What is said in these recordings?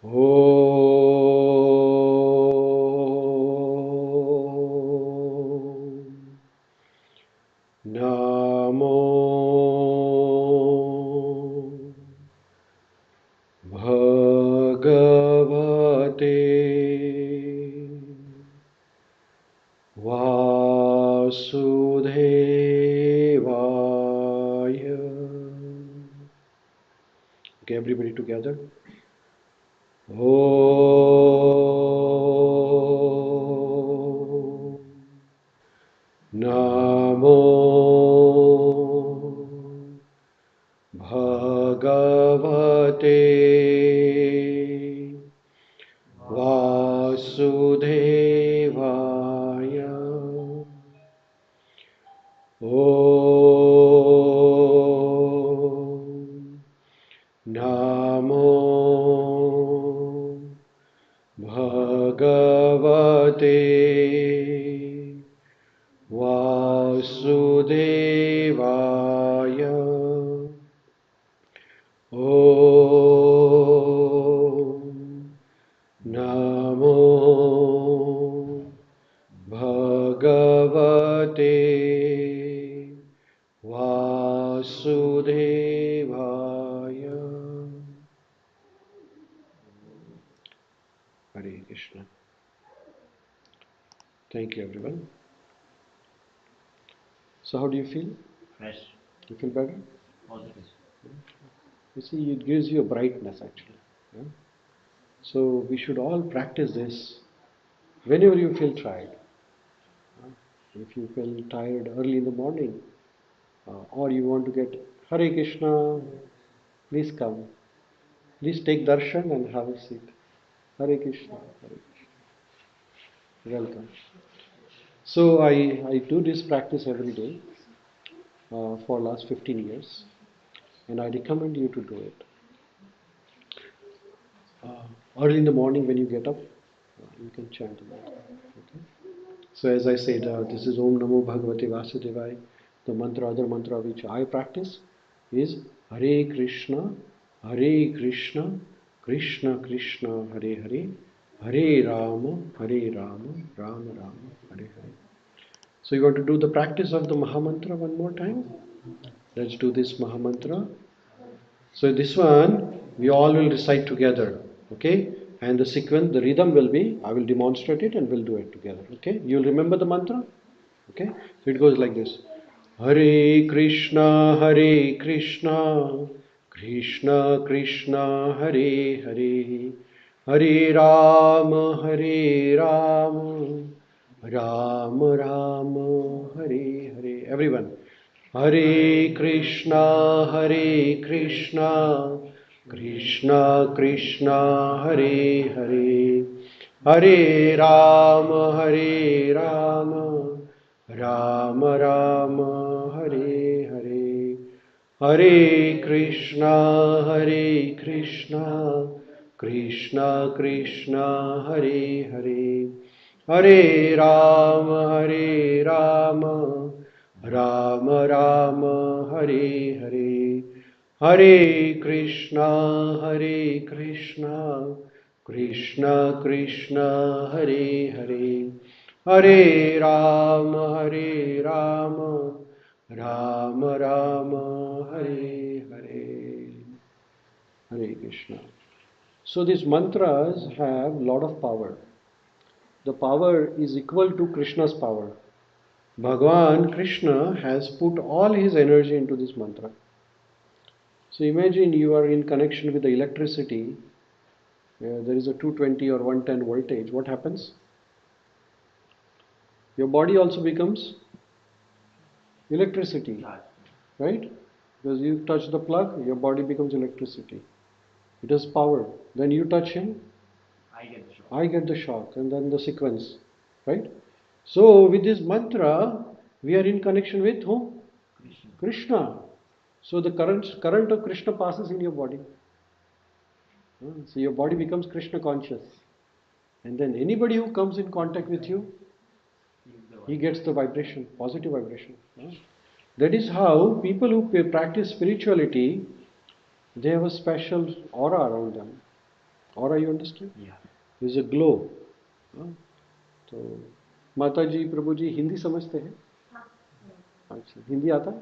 Om Namo Bhagavate Vasudevaya. Okay, everybody together. Om Namo Bhagavate Vasudevaya. Om Namo Bhagavate Vasudevaya. Om Namo Bhagavate Vasudevaya. Hare Krishna. Thank you, everyone. So, how do you feel? Fresh. You feel better? Positive. You see, it gives you a brightness actually. Yeah? So, we should all practice this whenever you feel tired. If you feel tired early in the morning, or you want to get Hare Krishna, please come. Please take darshan and have a seat. Hare Krishna, Hare Krishna. Welcome. So I do this practice every day for last 15 years, and I recommend you to do it. Early in the morning when you get up, you can chant the mantra. Okay? So as I said, this is Om Namo Bhagavate Vasudevaya. The mantra, other mantra which I practice is Hare Krishna, Krishna Krishna, Hare Hare, Hare Rama, Rama Rama, Hare Hare. So you want to do the practice of the Mahamantra one more time? Let's do this Mahamantra. So this one we all will recite together, okay? And the sequence, the rhythm will be, I will demonstrate it and we'll do it together, okay? You'll remember the mantra, okay? So it goes like this. Hare Krishna, Krishna Krishna, Hare Hare, Hare Rama, Rama Rama, Hare Hare. Everyone. Hare Krishna, Krishna Krishna, Hare Hare, Hare Rama, Rama Rama, Hare Hare, Hare Krishna, Krishna Krishna, Hare Hare, Hare Rama, Rama Rama, Hare Hare, Hare Krishna, Krishna Krishna, Hare Hare, Hare Rama, Rama Rama, Hare Hare. Hare Krishna. So these mantras have lot of power. The power is equal to Krishna's power. Bhagavan Krishna has put all his energy into this mantra. So imagine you are in connection with the electricity. There is a 220 or 110 voltage. What happens? Your body also becomes electricity, right? Because you touch the plug, your body becomes electricity. It has power. Then you touch him, I get the shock, and then the sequence, right? So with this mantra, we are in connection with whom? Krishna. So the current of Krishna passes in your body. So your body becomes Krishna conscious. And then anybody who comes in contact with you, he gets the vibration, positive vibration. That is how people who practice spirituality, they have a special aura around them. Aura, you understand? There's a glow. हाँ, तो माता जी प्रभु जी हिंदी समझते हैं? अच्छा, हिंदी आता है?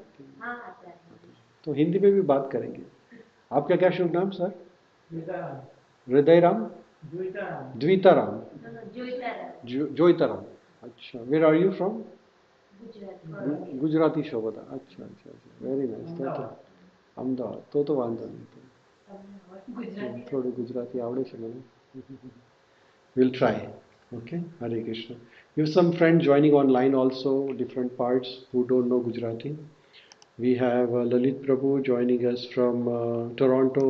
तो हिंदी में भी बात करेंगे। आपका क्या शुभ नाम सर? हृदय राम, द्विताराम, जोईताराम। अच्छा, where are you from? Gujarati शोभता। अच्छा अच्छा अच्छा, वेरी नाइस। तो अहमदाबाद तो वांधो नहीं। तो थोड़ું ગુજરાતી આવડે છે મને. We'll try. Okay, Hare Krishna. We have some friends joining online also, different parts who don't know Gujarati. We have Lalit Prabhu joining us from Toronto,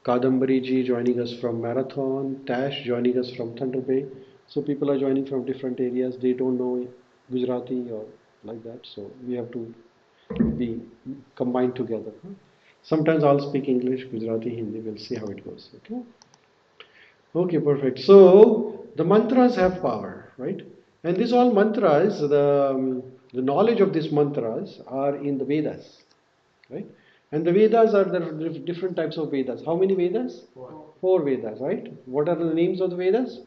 Kadambari ji joining us from Marathon, Tash joining us from Thunder Bay. So people are joining from different areas. They don't know Gujarati or like that. So we have to be combined together. Sometimes I'll speak English, Gujarati, Hindi. We'll see how it goes. Okay. Okay, perfect. So the mantras have power, right? And these all mantras, the knowledge of these mantras are in the Vedas, right? And the Vedas are the different types of Vedas. How many Vedas? Four Vedas, right? What are the names of the Vedas?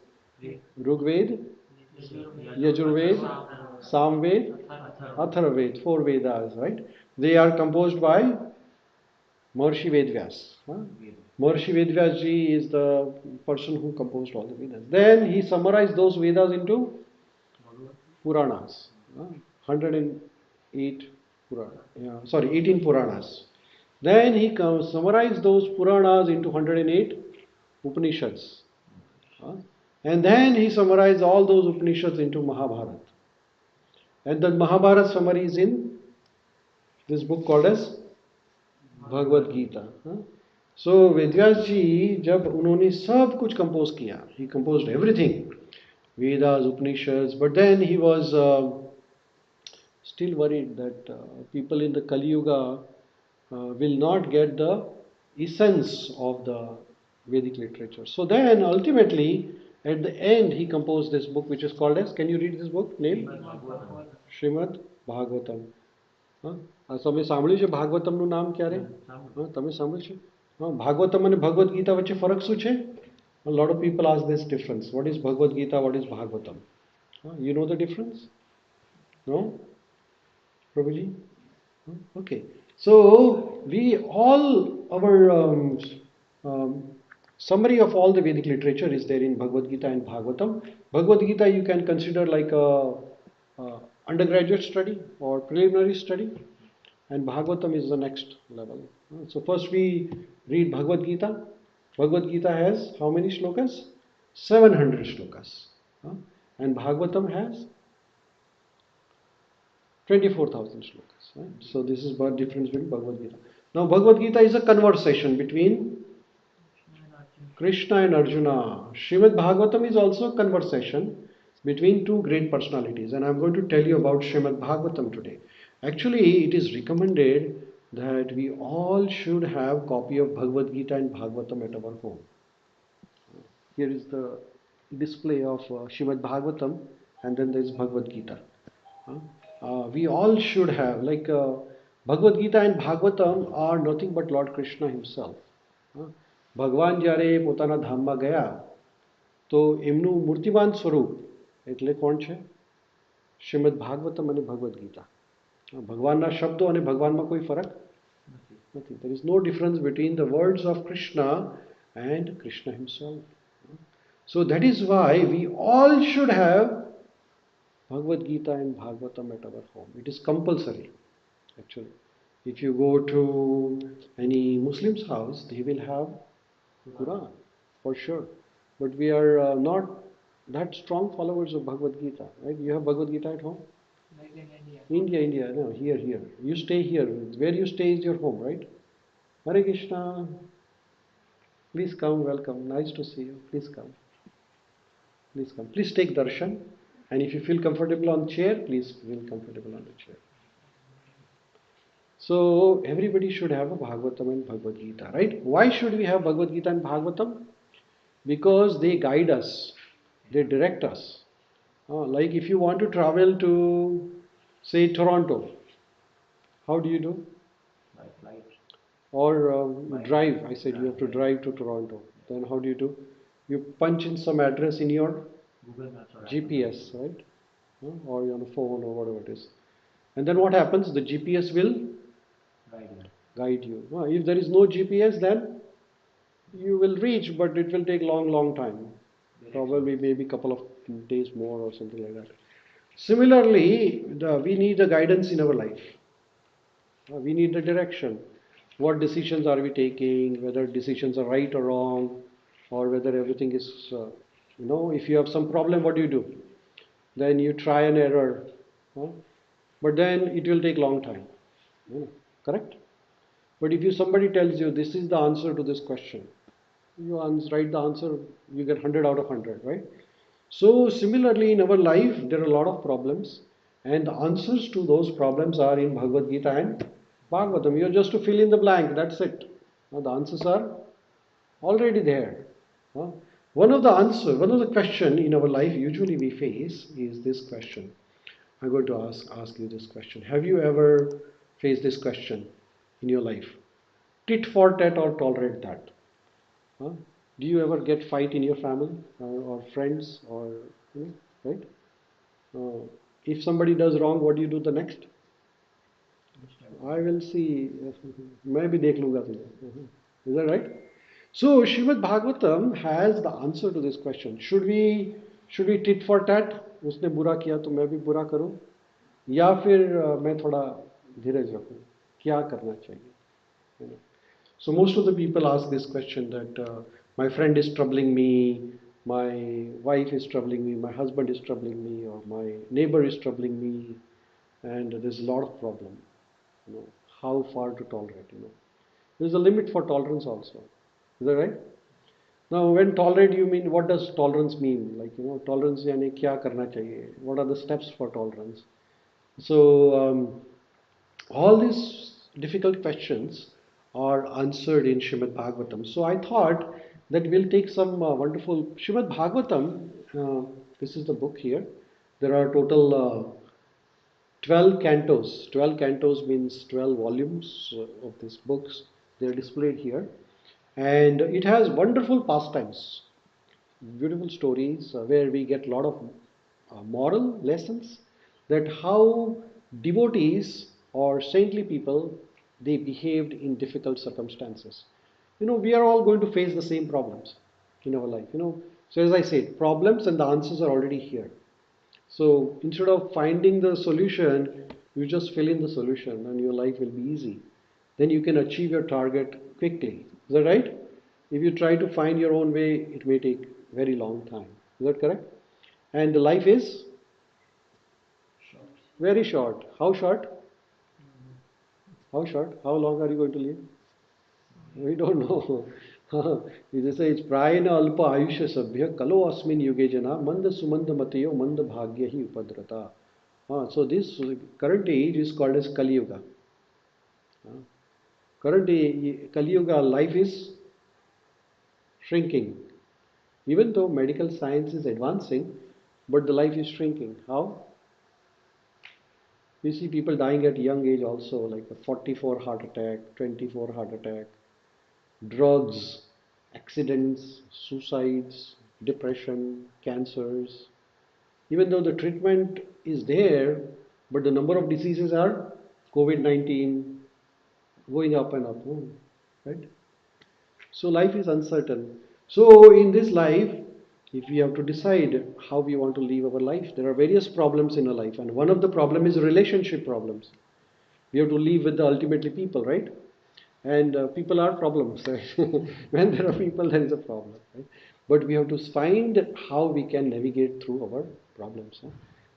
Rigved, Yajurved, Samved, Atharvaved. Four Vedas, right? They are composed by Maharishi Vedvyas. Huh? Maharishi Vedvyas ji is the person who composed all the Vedas. Then he summarized those Vedas into Puranas. 108 Puranas. Yeah, sorry, 18 Puranas. Then he summarized those Puranas into 108 Upanishads. And then he summarized all those Upanishads into Mahabharata. And the Mahabharata summary is in this book called as Bhagavad Gita. सो वेदव्यास जी जब उन्होंने सब कुछ compose किया, he composed everything, Vedas, Upanishads, but then he was still worried that people in the Kali Yuga will not get the essence of the Vedic literature. So then ultimately at the end he composed this book which is called as, can you read this book name? Srimad Bhagavatam. તમે સાંભળ્યું છે ભાગવતમનું નામ ક્યારે? તમે સાંભળ્યું છે? ભાગવતમ અને ભગવદ્ ગીતા વચ્ચે ફરક શું છે? A lot of people ask this difference. What is Bhagavad Gita? What is Bhagavatam? You know the difference? No? Prabhuji? Okay. So we all, our summary of all the Vedic literature is there in Bhagavad Gita and Bhagavatam. Bhagavad Gita you can consider like a undergraduate study or preliminary study. And Bhagavatam is the next level. So first we read Bhagavad Gita. Bhagavad Gita has how many shlokas? 700 shlokas. And Bhagavatam has 24,000 shlokas. Right? So this is the difference between Bhagavad Gita. Now Bhagavad Gita is a conversation between Krishna and Arjuna. Srimad Bhagavatam is also a conversation between two great personalities, and I'm going to tell you about Srimad Bhagavatam today. Actually, it is recommended that we all should have copy of Bhagavad Gita and Bhagavatam at our home. Here is the display of Srimad Bhagavatam, and then there is Bhagavad Gita. We all should have, like Bhagavad Gita and Bhagavatam are nothing but Lord Krishna himself. ભગવાન જ્યારે પોતાના ધામમાં ગયા તો એમનું મૂર્તિમાન સ્વરૂપ એટલે કોણ છે? શ્રીમદ ભાગવતમ અને ભગવદ્ ગીતા. ભગવાનના શબ્દો અને ભગવાનમાં કોઈ ફરક નથી. There is no difference between the words of Krishna and Krishna himself. So that is why we all should have Bhagavad Gita and Bhagavatam at our home. It is compulsory actually. If you go to any Muslim's house, they will have Quran for sure. But we are not that strong followers of Bhagavad Gita, right? You have Bhagavad Gita at home? Like in India. India, no, here. You stay here. Where you stay is your home, right? Hare Krishna. Please come, welcome. Nice to see you. Please come. Please come. Please take darshan. And if you feel comfortable on chair, please feel comfortable on the chair. So everybody should have a Bhagavatam and Bhagavad Gita, right? Why should we have Bhagavad Gita and Bhagavatam? Because they guide us, they direct us. Like if you want to travel to, say, Toronto, how do you do? By flight. Or drive. I said you have to drive to Toronto. Then how do you do? You punch in some address in your GPS, right? Or on a phone or whatever it is. And then what happens? The GPS will guide you. If there is no GPS, then you will reach, but it will take long time. Probably maybe couple of days more or something like that. Similarly, we need a guidance in our life. We need the direction. What decisions are we taking? Whether decisions are right or wrong, or whether everything is, if you have some problem, what do? Then you try and error, but then it will take long time. Correct? But if somebody tells you this is the answer to this question, you write the answer, you get 100 out of 100, right? So similarly in our life there are a lot of problems, and the answers to those problems are in Bhagavad Gita and Bhagavatam. You're just to fill in the blank, that's it. The answers are already there. One of the question in our life usually we face is this question. I'm going to ask you this question. Have you ever faced this question in your life? Tit for tat or tolerate that? Huh? Do you ever get fight in your family or friends or right? If somebody does wrong, what do you do the next? I will see. मैं भी देख लूँगा तुझे. Is that right? So Srimad Bhagavatam has the answer to this question. Should we tit for tat? उसने बुरा किया तो मैं भी बुरा करूँ, या फिर मैं थोड़ा धीरज रखूँ? क्या करना चाहिए? You know. So most of the people ask this question that my friend is troubling me, my wife is troubling me, my husband is troubling me, or my neighbor is troubling me, and there's a lot of problem. How far to tolerate? There's a limit for tolerance also. Is that right? Now, when tolerate, you mean what does tolerance mean? Like tolerance यानी क्या करना चाहिए? What are the steps for tolerance? So all these difficult questions are answered in Srimad Bhagavatam. So I thought that we'll take some wonderful Srimad Bhagavatam. This is the book here. There are total 12 cantos. 12 cantos means 12 volumes of these books. They are displayed here. And it has wonderful pastimes, beautiful stories where we get a lot of moral lessons, that how devotees or saintly people, they behaved in difficult circumstances. We are all going to face the same problems in our life. So as I said, problems and the answers are already here. So instead of finding the solution, you just fill in the solution and your life will be easy. Then you can achieve your target quickly. Is that right? If you try to find your own way, it may take very long time. Is that correct? And the life is very short. How short? How short? How long are you going to live? We don't know. You say it's prayana alpa ayushya sabhya kalo asmin yuge jana manda sumanda matayo manda bhagya hi upadrata. So this current age is called as Kali Yuga. Current Kali Yuga life is shrinking. Even though medical science is advancing, but the life is shrinking. How? You see people dying at young age also, like a 44 heart attack, 24 heart attack, drugs, accidents, suicides, depression, cancers. Even though the treatment is there, but the number of diseases are COVID-19 going up and up, right? So life is uncertain. So in this life, if we have to decide how we want to live our life, there are various problems in our life, and one of the problem is relationship problems. We have to live with the ultimately people, right? And people are problems. When there are people, there is a problem, right? But we have to find how we can navigate through our problems,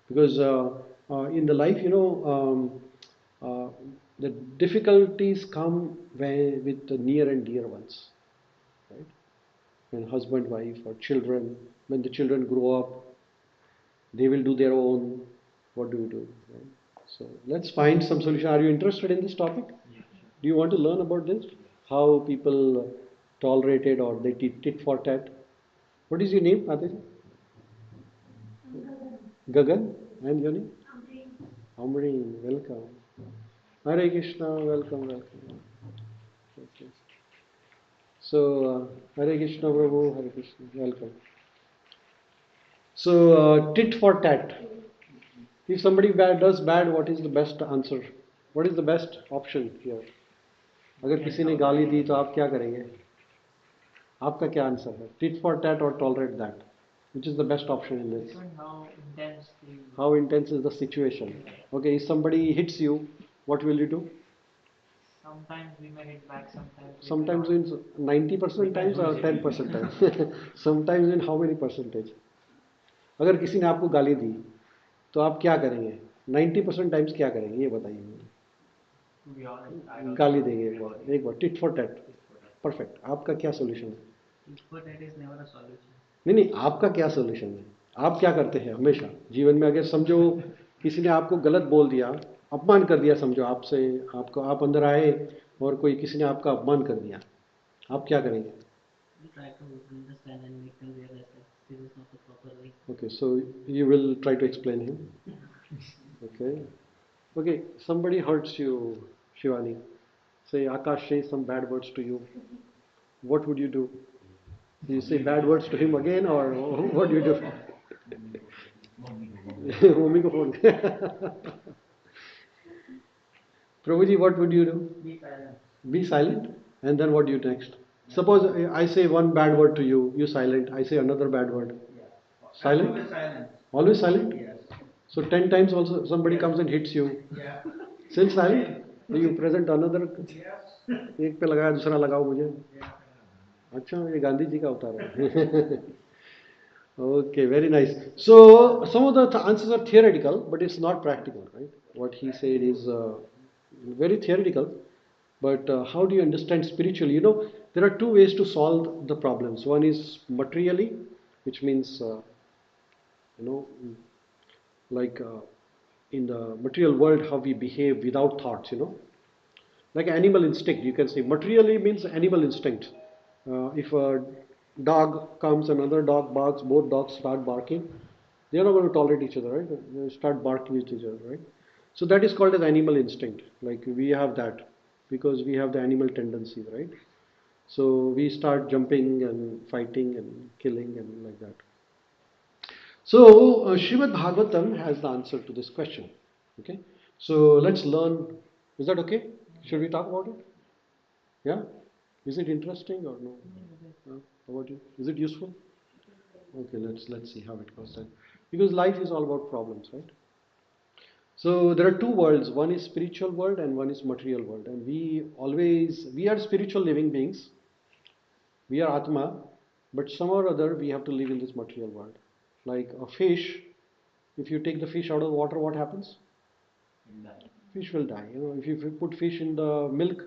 because in the life, the difficulties come with the near and dear ones, right? When husband, wife, or children, when the children grow up, they will do their own. What do we do? Right? So let's find some solution. Are you interested in this topic? Do you want to learn about this? How people tolerated or they tit for tat? What is your name, Aditya? Gagan. And your name? Amreen. Welcome. Hare Krishna. Welcome. Okay. So, Hare Krishna Prabhu, Hare Krishna, welcome. So, tit for tat. If somebody does bad, what is the best answer? What is the best option here? अगर किसी ने गाली दी तो आप क्या करेंगे? आपका क्या आंसर है? टिट फॉर टैट और tolerate that? Which is the best option in this? How intense is the situation? Okay, if somebody hits you, what will you do? Sometimes we may hit back, sometimes we Sometimes may in 90% times or 10% times? Sometimes in how many percentage? अगर किसी ने आपको गाली दी तो आप क्या करेंगे? 90% times क्या करेंगे ये बताइए मुझे. To be honest, I don't गाली know. देंगे एक बार टिट फॉर टैट. परफेक्ट. आपका क्या सोल्यूशन है? But that is never a solution. नहीं नहीं, आपका क्या सोल्यूशन है? आप क्या करते हैं हमेशा जीवन में? अगर समझो किसी ने आपको गलत बोल दिया, अपमान कर दिया, समझो आपसे, आपको, आप अंदर आए और कोई किसी ने आपका अपमान कर दिया, आप क्या करेंगे? We try to understand and make them realize that this is not the proper way. Okay, so you will try to explain him. Okay. Okay, somebody hurts you, Shivani. Say Akash says some bad words to you. What would you do? Do you say bad words to him again, or what do you do? Mummy को phone. Prabhuji, what would you do? Be silent. Be silent, and then what do you next? Suppose I say one bad word to you, you silent. I say another bad word. Silent. Always silent. Always silent. Yes. So 10 times also somebody comes and hits you. Yeah. Still silent. So you present another. Yes. एक पे लगाया दूसरा लगाओ मुझे. Yeah. अच्छा, ये गांधी जी का अवतार है. Okay, very nice. So some of the answers are theoretical, but it's not practical, right? What he said is very theoretical, but how do you understand spiritually? You know, there are two ways to solve the problems. One is materially, which means you know, like in the material world, how we behave without thoughts. You know, like animal instinct. You can say materially means animal instinct. If a dog comes, another dog barks, both dogs start barking, they are not going to tolerate each other, right? They start barking at each other, right? So that is called as animal instinct. Like we have that because we have the animal tendencies, right? So we start jumping and fighting and killing and like that. So Srimad Bhagavatam has the answer to this question. Okay, so let's learn. Is that okay? Should we talk about it? Yeah? Is it interesting or no? How about you? Is it useful? Okay, let's see how it goes then. Because life is all about problems, right? So there are two worlds. One is spiritual world and one is material world. And we are spiritual living beings. We are Atma, but somehow or other we have to live in this material world. Like a fish, if you take the fish out of the water, what happens? Fish will die. You know, if you put fish in the milk,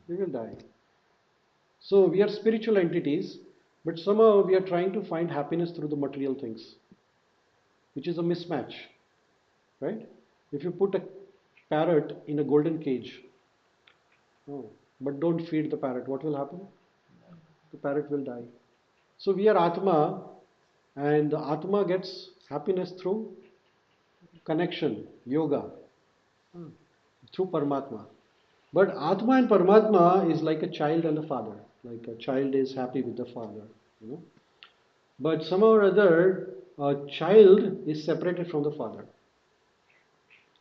they will die. So we are spiritual entities, but somehow we are trying to find happiness through the material things, which is a mismatch, right? If you put a parrot in a golden cage, oh, but don't feed the parrot, what will happen? The parrot will die. So we are Atma, and the Atma gets happiness through connection, yoga, through Paramatma. But Atma and Paramatma is like a child and a father. Like a child is happy with the father, you know. But somehow or other, a child is separated from the father,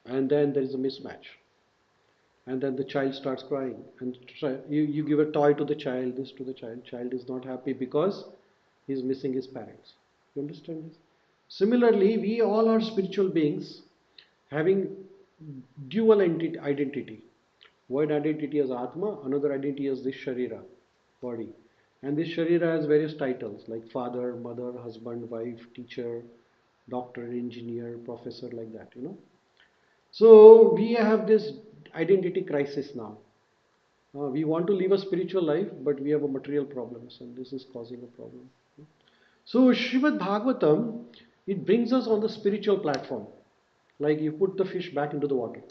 and then there is a mismatch. And then the child starts crying, and you give a toy to the child, this to the child. Child is not happy because he is missing his parents. You understand this? Similarly, we all are spiritual beings having dual identity. One identity as Atma, another identity as this Sharira, body. And this Sharira has various titles like father, mother, husband, wife, teacher, doctor, engineer, professor, like that, you know. So we have this identity crisis now. We want to live a spiritual life, but we have a material problems, and this is causing a problem. So Srimad Bhagavatam, it brings us on the spiritual platform. Like you put the fish back into the water.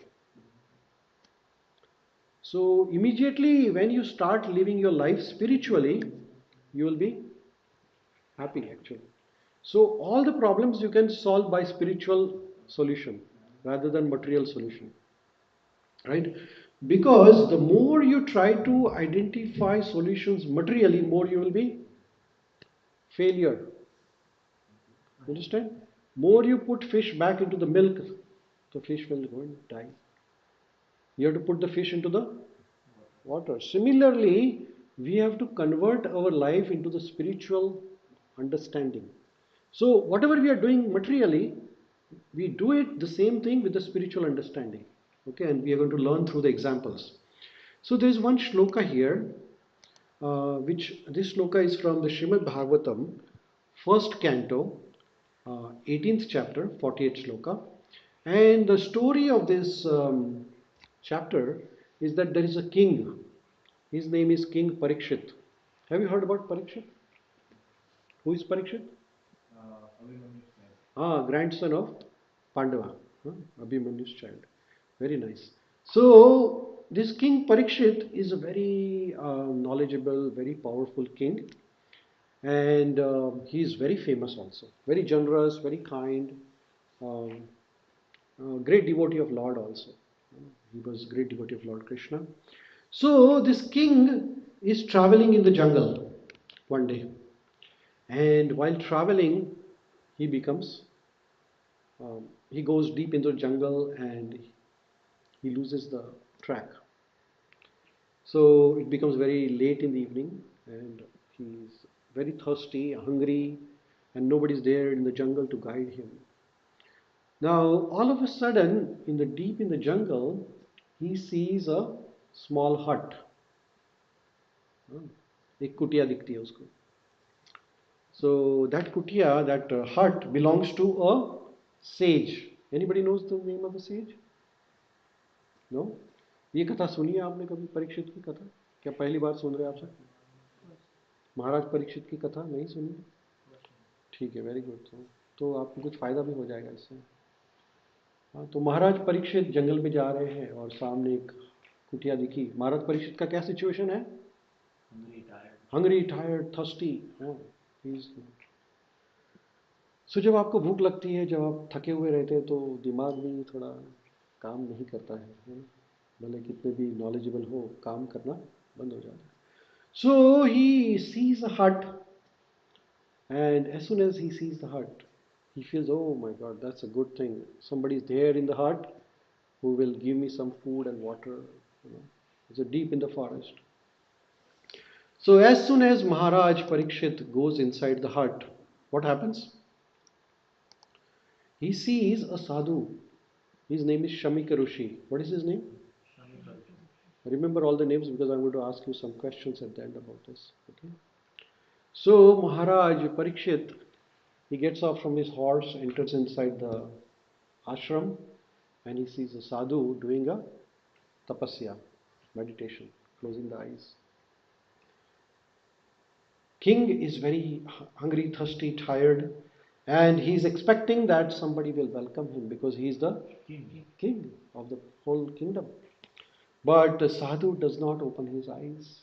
So immediately when you start living your life spiritually, you will be happy actually. So all the problems you can solve by spiritual solution rather than material solution. Right? Because the more you try to identify solutions materially, more you will be failure. Understand? More you put fish back into the milk, the fish will go and die. You have to put the fish into the water. Similarly, we have to convert our life into the spiritual understanding. So, whatever we are doing materially, we do it the same thing with the spiritual understanding. Okay, and we are going to learn through the examples. So, there is one shloka here, which this shloka is from the Srimad Bhagavatam, first canto, 18th chapter, 48th shloka. And the story of this chapter is that there is a king. His name is King Parikshit. Have you heard about Parikshit? Who is Parikshit? Grandson of Pandava, Abhimanyu's child. Very nice. So, this King Parikshit is a very knowledgeable, very powerful king, and he is very famous also. Very generous, very kind, um, great devotee of Lord also. He was great devotee of Lord Krishna. So, this king is traveling in the jungle one day, and while traveling, he becomes he goes deep into the jungle and he loses the track. So it becomes very late in the evening and he's very thirsty, hungry, and nobody's there in the jungle to guide him. Now, all of a sudden, in the deep in the jungle, he sees a small hut. एक कुटिया दिखती है उसको. So that kutia, that hut belongs to a sage. Anybody knows the name of the sage? No? ये कथा सुनी है आपने कभी परीक्षित की कथा? क्या पहली बार सुन रहे हैं आप सब? महाराज परीक्षित की कथा नहीं सुनी? ठीक है, वेरी गुड. तो आपको कुछ फायदा भी हो जाएगा इससे. हाँ, तो महाराज परीक्षित जंगल में जा रहे हैं और सामने एक कुटिया दिखी. महाराज परीक्षित का क्या सिचुएशन है? Hungry, tired, thirsty. सो जब आपको भूख लगती है, जब आप थके हुए रहते हैं, तो दिमाग भी थोड़ा काम नहीं करता है ना? भले कितने भी नॉलेजेबल हो, काम करना बंद हो जाता है. सो ही sees a hut, and as soon as he sees the hut, he feels, oh my god, that's a good thing, somebody is there in the hut who will give me some food and water. It's a deep in the forest. So as soon as Maharaj Parikshit goes inside the hut, what happens? He sees a sadhu. His name is Shamika Rishi. What is his name? Remember all the names because I'm going to ask you some questions at the end about this. Okay. So Maharaj Parikshit, he gets off from his horse, enters inside the ashram, and he sees a sadhu doing a tapasya, meditation, closing the eyes. King is very hungry, thirsty, tired, and he is expecting that somebody will welcome him because he is the king of the whole kingdom. But the sadhu does not open his eyes.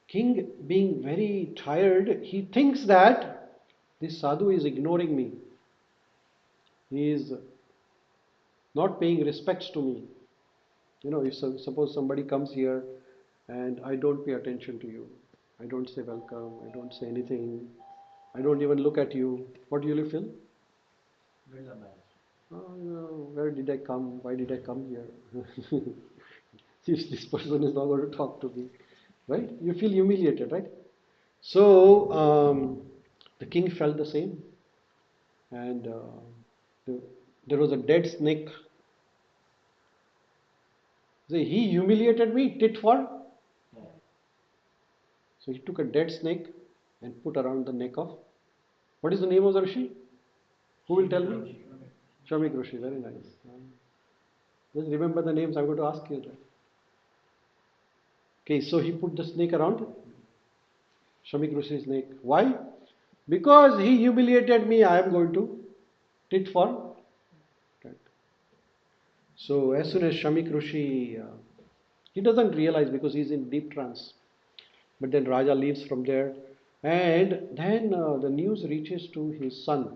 King, being very tired, he thinks that this sadhu is ignoring me. He is not paying respects to me. If suppose somebody comes here and I don't pay attention to you, I don't say welcome, I don't say anything, I don't even look at you, what do you feel? Where did I come? Why did I come here? This person is not going to talk to me, right? You feel humiliated, right? So the king felt the same, and there was a dead snake. So he humiliated me, tit for. So he took a dead snake and put around the neck of. What is the name of the Rishi? Who will tell me? Shamik Rishi, very nice. Just remember the names, I'm going to ask you that. Okay, so he put the snake around Shamik Rishi's neck. Why? Because he humiliated me, I am going to tit for tat. So as soon as Shamik Rishi, he doesn't realize because he's in deep trance. But then Raja leaves from there, and then the news reaches to his son,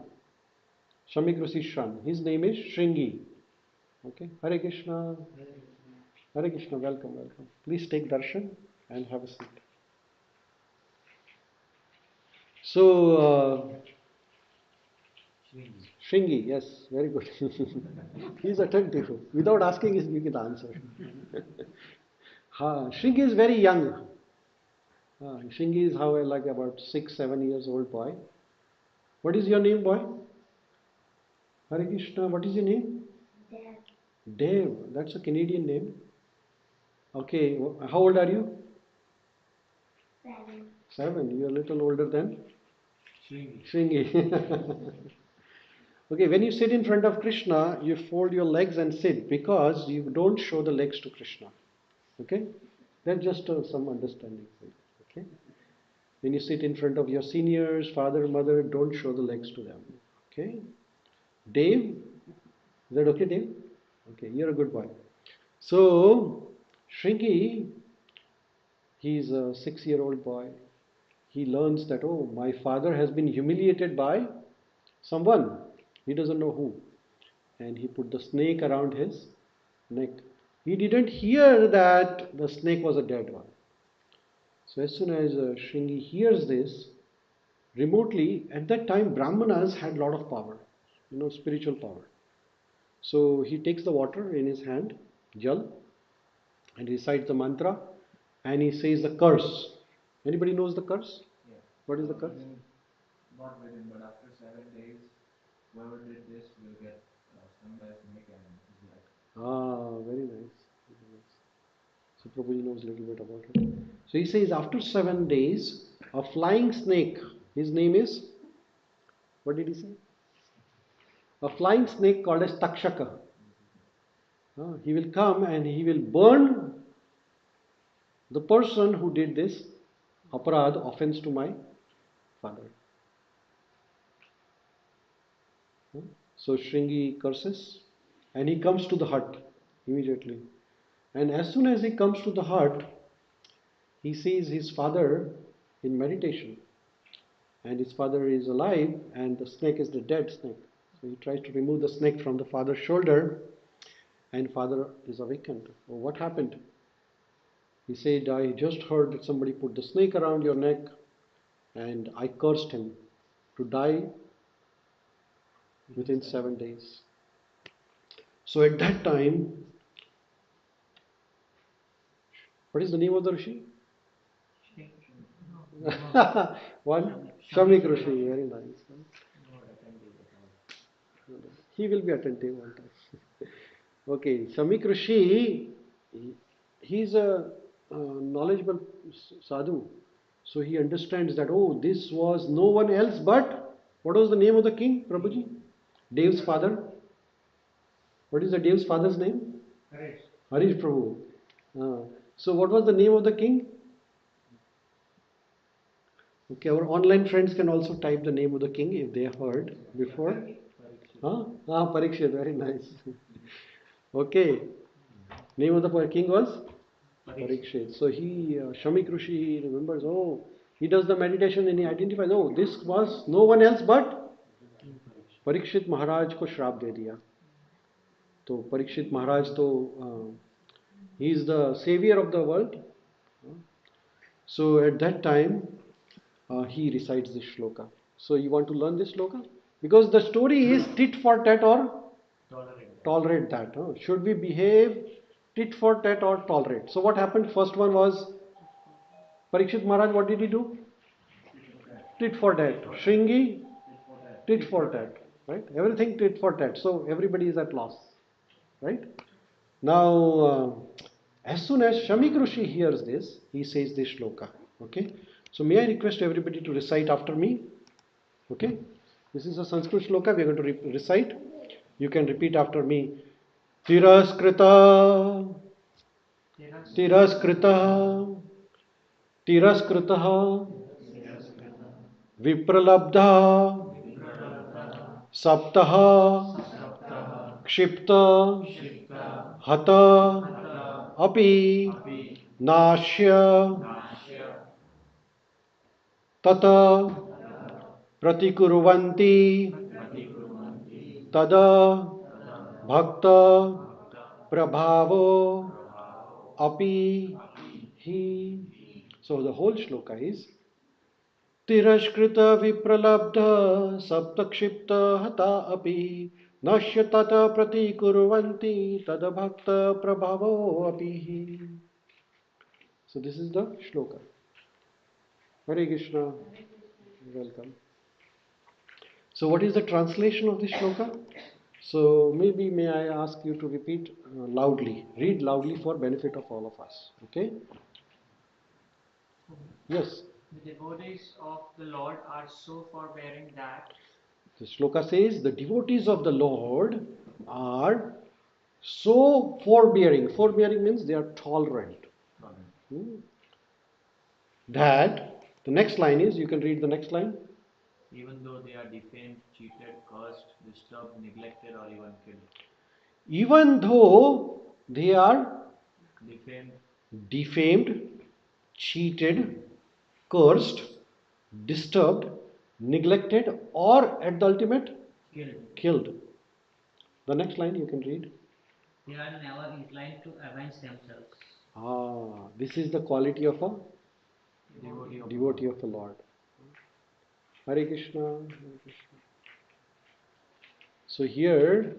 Shamik Rishi's son. His name is Shringi. Okay, Hare Krishna. Hare Krishna, welcome, welcome. Please take darshan and have a seat. So, Shringi, yes, very good. He's attentive. Without asking, he can answer. Shringi is very young. Shringi is how like about 6, 7 years old boy. What is your name, boy? Hare Krishna. What is your name? Dev. That's a Canadian name. Okay. How old are you? 7. You're a little older than Shringi. Okay. When you sit in front of Krishna, you fold your legs and sit because you don't show the legs to Krishna. Okay. That's just some understanding. Okay. When you sit in front of your seniors, father, mother, don't show the legs to them. Okay. Dave, is that okay, Dave? Okay, you're a good boy. So, Shringi, he's a 6-year-old boy. He learns that, oh, my father has been humiliated by someone. He doesn't know who. And he put the snake around his neck. He didn't hear that the snake was a dead one. So, as soon as Shringi hears this, remotely, at that time, Brahmanas had a lot of power, spiritual power. So, he takes the water in his hand, jal, and recites the mantra, and he says the curse. Anybody knows the curse? What is the curse? Very nice. Very nice. So Prabhuji knows a little bit about it. So he says after 7 days, a flying snake, his name is, what did he say? A flying snake called as Takshaka. He will come and he will burn the person who did this aparad, offense to my father. So Shringi curses and he comes to the hut immediately. And as soon as he comes to the hut, he sees his father in meditation. And his father is alive and the snake is the dead snake. So he tries to remove the snake from the father's shoulder and father is awakened. Oh, what happened? He said, I just heard that somebody put the snake around your neck and I cursed him to die within 7 days. So at that time, what is the name of the Rishi? One? Shamik Rishi, very nice. He will be attentive one time. Okay, Shamik Rishi, he's a knowledgeable sadhu. So he understands that, oh, this was no one else but, what was the name of the king, Prabhuji? Dev's father. What is the Dev's father's name? Harish Prabhu. So what was the name of the king? Okay, our online friends can also type the name of the king if they have heard before. Parikshit, very nice. Okay, name of the king was Parikshit. So Shamik Rishi, he remembers, oh, he does the meditation and he identifies, oh, this was no one else but Parikshit Maharaj ko श्राप दे दिया. तो Parikshit Maharaj he is the savior of the world. So at that time, he recites this shloka. So you want to learn this shloka? Because the story is tit for tat or tolerate that. Should we behave tit for tat or tolerate? So what happened? First one was Parikshit Maharaj, what did he do? Tit for tat. Shringi, tit for tat. Right? Everything tit for tat. So everybody is at loss. Right? Now, as soon as Shamik Rishi hears this, he says this shloka. Okay? So may I request everybody to recite after me? Okay? This is a Sanskrit shloka we are going to recite. You can repeat after me. Tiraskrita, Tiraskrita, Tiraskrita, Vipralabdha, Saptaha, Kshipta, Hata, Api, Nashya, Tata, Pratikuruvanti, Tada, Bhakta, prabhavo api hi. So the whole shloka is Tirashkrita vipralabdha saptakshipta hata api nashyatata pratikurvanti tadabhakta prabhavo api. So this is the shloka. Hare Krishna. Welcome. So what is the translation of this shloka? So maybe may I ask you to repeat loudly. Read loudly for benefit of all of us. Okay? Yes. The devotees of the Lord are so forbearing that The shloka says the devotees of the Lord are so forbearing. Forbearing means they are tolerant. Hmm. That the next line is, you can read the next line. Even though they are defamed, cheated, cursed, disturbed, neglected, or even killed. Even though they are Defamed, defamed, cheated, cursed, disturbed, neglected, or at the ultimate, killed. The next line you can read. they are never inclined to avenge themselves. This is the quality of a devotee of the Lord. Hare Krishna, Hare Krishna. So here,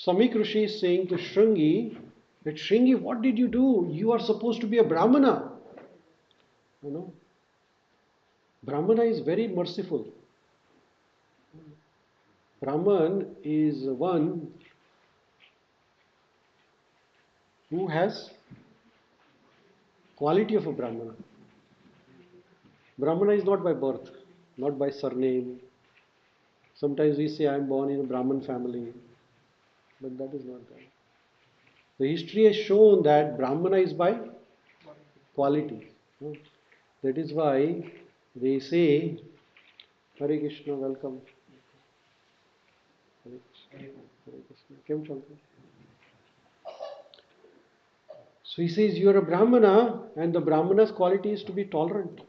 Samik Rishi is saying to Shringi that Shringi, what did you do? You are supposed to be a Brahmana. You know, Brahmana is very merciful. Brahman is one who has quality of a Brahmana. Brahmana is not by birth, not by surname. Sometimes we say I am born in a Brahman family, but that is not that. The history has shown that Brahmana is by quality. That is why they say, Hare Krishna, welcome. Hare Krishna, Hare Krishna. Kem cho uncle? So he says, you are a Brahmana, and the Brahmana's quality is to be tolerant.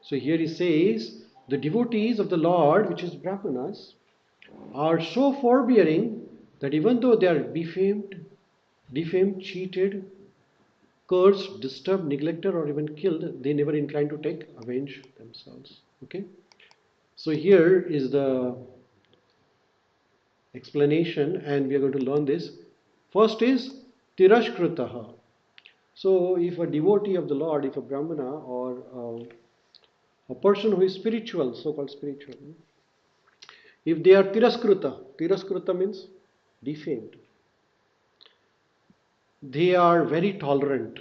So here he says, the devotees of the Lord, which is Brahmanas, are so forbearing that even though they are defamed, cheated, cursed, disturbed, neglected, or even killed, they never incline to take avenge themselves. Okay? So here is the explanation, and we are going to learn this. First is tirashkritaha. So if a devotee of the Lord, if a Brahmana or a person who is spiritual, so-called spiritual, if they are tiraskruta means defamed. They are very tolerant.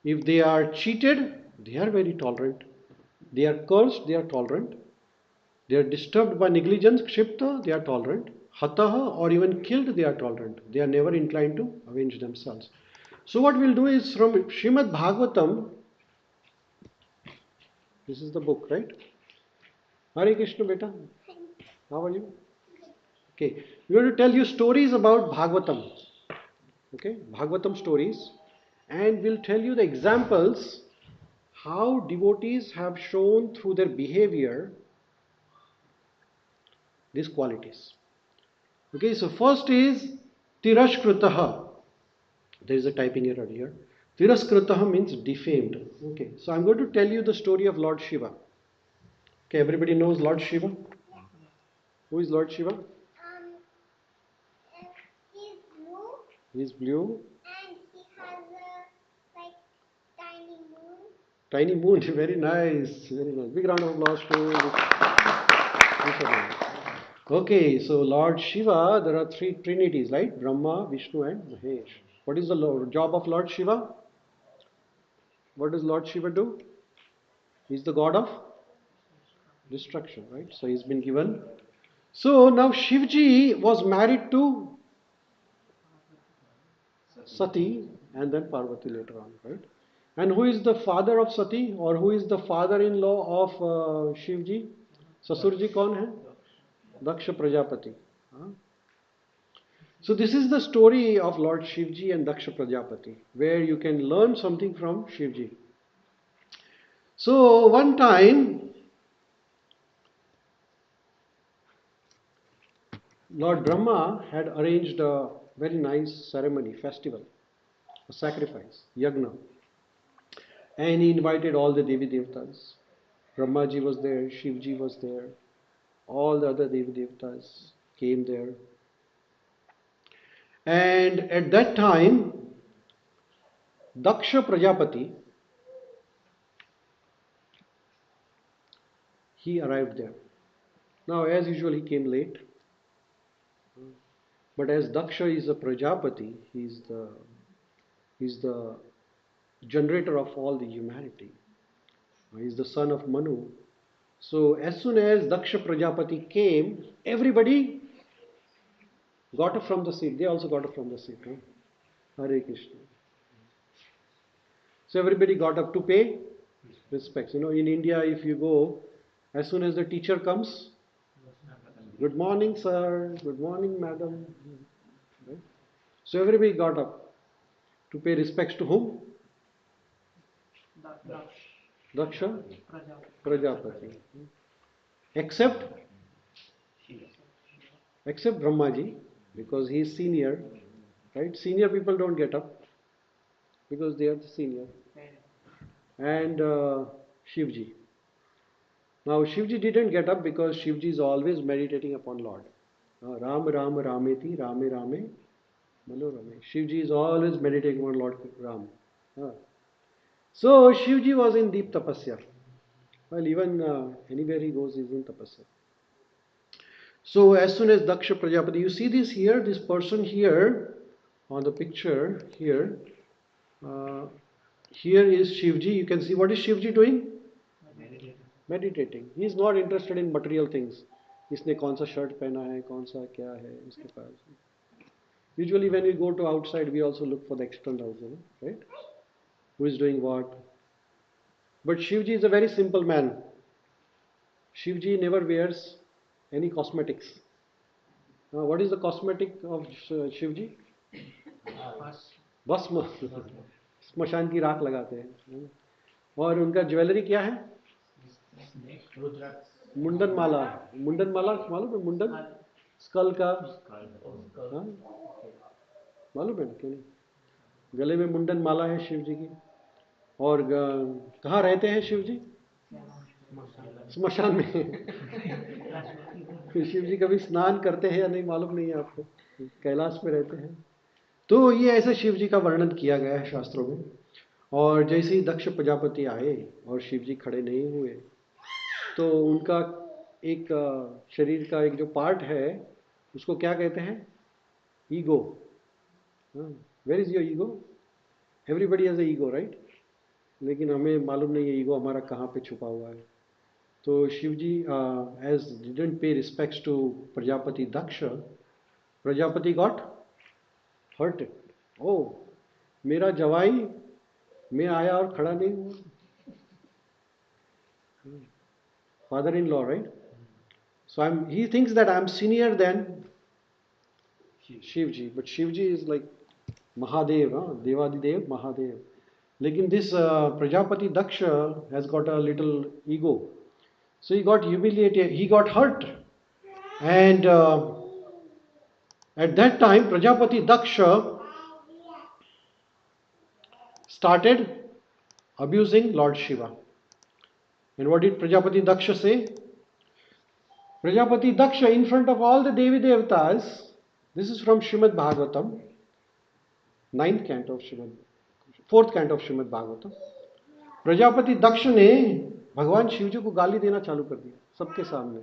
If they are cheated, they are very tolerant. They are cursed, they are tolerant. They are disturbed by negligence, kshipta, they are tolerant. Hataha, or even killed, they are tolerant. They are never inclined to avenge themselves. So what we'll do is from Srimad Bhagavatam, this is the book, right? Hare Krishna, beta. How are you? Okay, we're going to tell you stories about Bhagavatam. Okay, Bhagavatam stories, and we'll tell you the examples how devotees have shown through their behavior these qualities. Okay, so first is tirashkritaha. There is a typing error here. Tiraskritaha means defamed. Okay, so I'm going to tell you the story of Lord Shiva. Okay, everybody knows Lord Shiva? Who is Lord Shiva? He's blue He is blue. and he has a like tiny moon. Tiny moon, very nice, very nice. Big round of applause to Okay, so Lord Shiva, there are three trinities, right? Brahma, Vishnu, and Mahesh. What is the job of Lord Shiva? What does Lord Shiva do? He's the god of destruction, right? So he's been given. So now Shivji was married to Sati and then Parvati later on, right? And who is the father of Sati, or who is the father-in-law of Shivji? Sasurji kaun hai? Daksha Prajapati. Huh? So this is the story of Lord Shivji and Daksha Prajapati, where you can learn something from Shivji. So one time, Lord Brahma had arranged a very nice ceremony, festival, a sacrifice, yagna, and he invited all the Devi Devtas. Brahmaji was there, Shivji was there, all the other Devi Devtas came there. And at that time, Daksha Prajapati, he arrived there. Now, as usual, he came late. But as Daksha is a Prajapati, he's the generator of all the humanity. He's the son of Manu. So as soon as Daksha Prajapati came, everybody got up from the seat. They also got up from the seat. Huh? Hare Krishna. So everybody got up to pay respects. In India, if you go, as soon as the teacher comes, good morning, sir. Good morning, madam. Right? So everybody got up to pay respects to whom? Daksha Prajapati. Except Brahmaji, because he is senior. Right? Senior people don't get up because they are the senior. And Shivji. Now Shivji didn't get up because Shivji is always meditating upon Lord. Ram Ram Rameti Rame Rame Manorame. Shivji is always meditating on Lord Ram. So Shivji was in deep tapasya. Well, even anywhere he goes, he's in tapasya. So as soon as Daksha Prajapati, you see this here, this person here on the picture here. Here is Shivji. You can see what is Shivji doing? Meditating. He is not interested in material things. इसने कौन सा shirt पहना है, कौन सा क्या है इसके पास. Usually when we go to outside, we also look for the externals, right? Who is doing what? But Shivji is a very simple man. Shivji never wears any cosmetics. What is the cosmetic of Shivji? भस्म. स्मशान की राख लगाते हैं. और उनका jewellery क्या है? मुंडन माला. मुंडन माला मालूम है? मुंडन स्कल का मालूम है ना क्यों नहीं? गले में मुंडन माला है शिव जी की. और कहाँ रहते हैं शिव जी? स्मशान में. शिव जी कभी स्नान करते हैं या नहीं मालूम नहीं है आपको. कैलाश में रहते हैं. तो ये ऐसे शिव जी का वर्णन किया गया है शास्त्रों में. और जैसे ही दक्ष प्रजापति आए और शिव जी खड़े नहीं हुए, तो उनका एक शरीर का एक जो पार्ट है उसको क्या कहते हैं? Ego. Where is your ego? Everybody has a ego, right? लेकिन हमें मालूम नहीं है ईगो हमारा कहाँ पे छुपा हुआ है. तो Shiv ji as didn't pay respects to Prajapati Daksh, Prajapati got hurt. ओ मेरा जवाई, मैं आया और खड़ा नहीं हुआ. Father-in-law, right? So he thinks that I'm senior than Shivji, but Shivji is like Mahadev, Devadidev, Mahadev. Lekin this Prajapati Daksha has got a little ego. So he got humiliated, he got hurt. And at that time, Prajapati Daksha started abusing Lord Shiva. And what did Prajapati Daksha say? Prajapati Daksha in front of all the Devi Devtas, this is from Srimad Bhagavatam, 9th canto of Srimad, 4th canto of Srimad Bhagavatam. Prajapati Daksha ने भगवान शिव जी को गाली देना चालू कर दिया सबके सामने.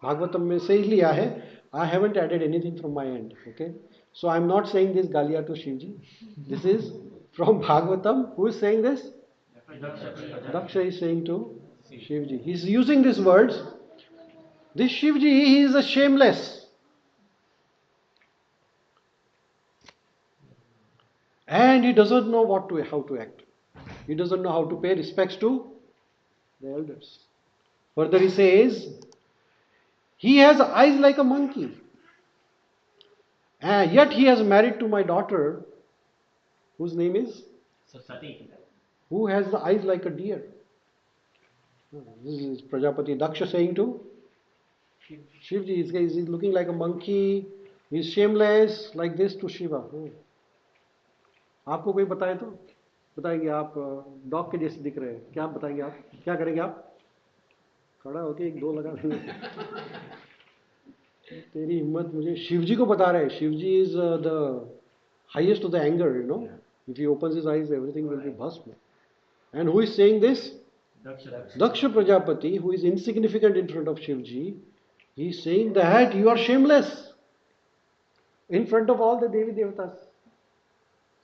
भागवतम में से ही लिया है. I haven't added anything from my end. Okay, so I'm not saying this galia to Shivji. This is from Bhagavatam. Who is saying this? Daksha is saying to Shivji. He's using these words. This Shivji, he is a shameless. And he doesn't know how to act. He doesn't know how to pay respects to the elders. Further he says, he has eyes like a monkey. And yet he has married to my daughter, whose name is? Sati. Who has the eyes like a deer. This is Prajapati Daksha saying to Shivji is looking like a monkey. He's shameless like this to Shiva. आपको कोई बताए तो बताएंगे आप dog के जैसे दिख रहे हैं क्या बताएंगे आप क्या करेंगे आप खड़ा होके एक दो लगा देंगे तेरी हिम्मत मुझे शिवजी को बता रहे हैं Shivji is the highest of the anger you know if he opens his eyes everything will be भस्म and who is saying this Daksha Prajapati, who is insignificant in front of Shivji, he is saying that you are shameless in front of all the Devi Devatas.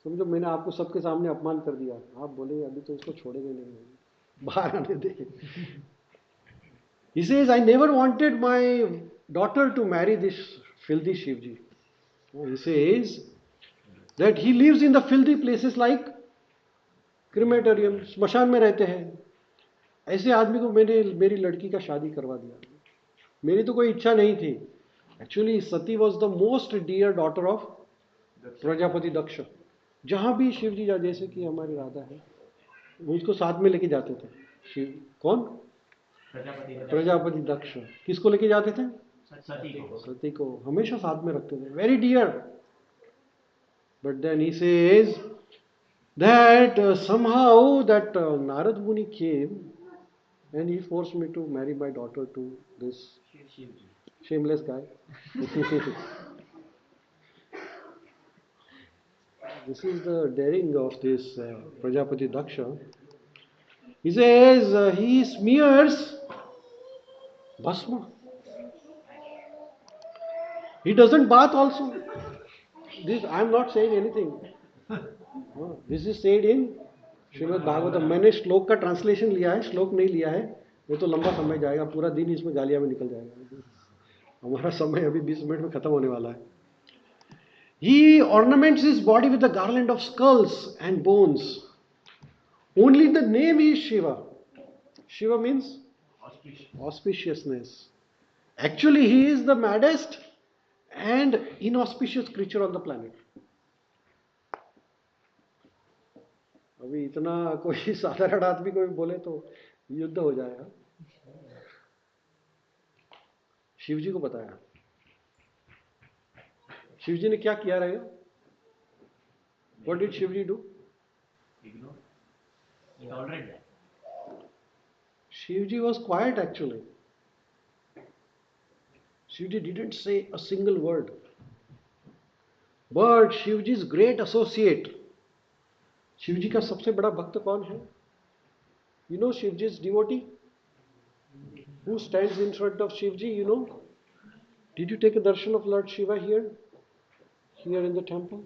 समझो मैंने आपको सबके सामने अपमान कर दिया आप बोले अभी तो उसको छोड़ेंगे नहीं बाहर आने दे He says I never wanted my daughter to marry this filthy Shivji. He says that he lives in the filthy places like crematorium, स्मशान में रहते हैं ऐसे आदमी को मैंने मेरी लड़की का शादी करवा दिया मेरी तो कोई इच्छा नहीं थी actually Sati was the most dear daughter of Prajapati Daksh जहां भी शिव जी जैसे कि हमारी राधा है उसको साथ में लेके जाते थे शिव कौन प्रजापति दक्ष किसको लेके जाते थे सती को हमेशा साथ में रखते थे very dear but then he says that somehow that Narad Muni came and he forced me to marry my daughter to this shameless guy. This is the daring of this Prajapati Daksha. He says he smears bhasma. He doesn't bath also. This I am not saying anything. This is said in Shrimad Bhagavatam मैंने श्लोक का translation लिया है श्लोक नहीं लिया है ये तो लंबा समय जाएगा पूरा दिन इसमें गालियां में निकल जाएगा हमारा समय अभी 20 मिनट में खत्म होने वाला है He ornaments his body with a garland of skulls and bones. Only the name is Shiva. Shiva means auspiciousness. Actually, he is the maddest and inauspicious creature on the planet. अभी इतना कोई साधारण आदमी कोई बोले तो युद्ध हो जाएगा शिवजी को बताया शिवजी ने क्या किया रहेगा what did Shivji do Shivji was quite actually Shivji didn't say a single word but Shivji's great associate Shivji का सबसे बड़ा भक्त कौन है you know Shivji's devotee who stands in front of Shivji you know did you take a darshan of Lord Shiva here in the temple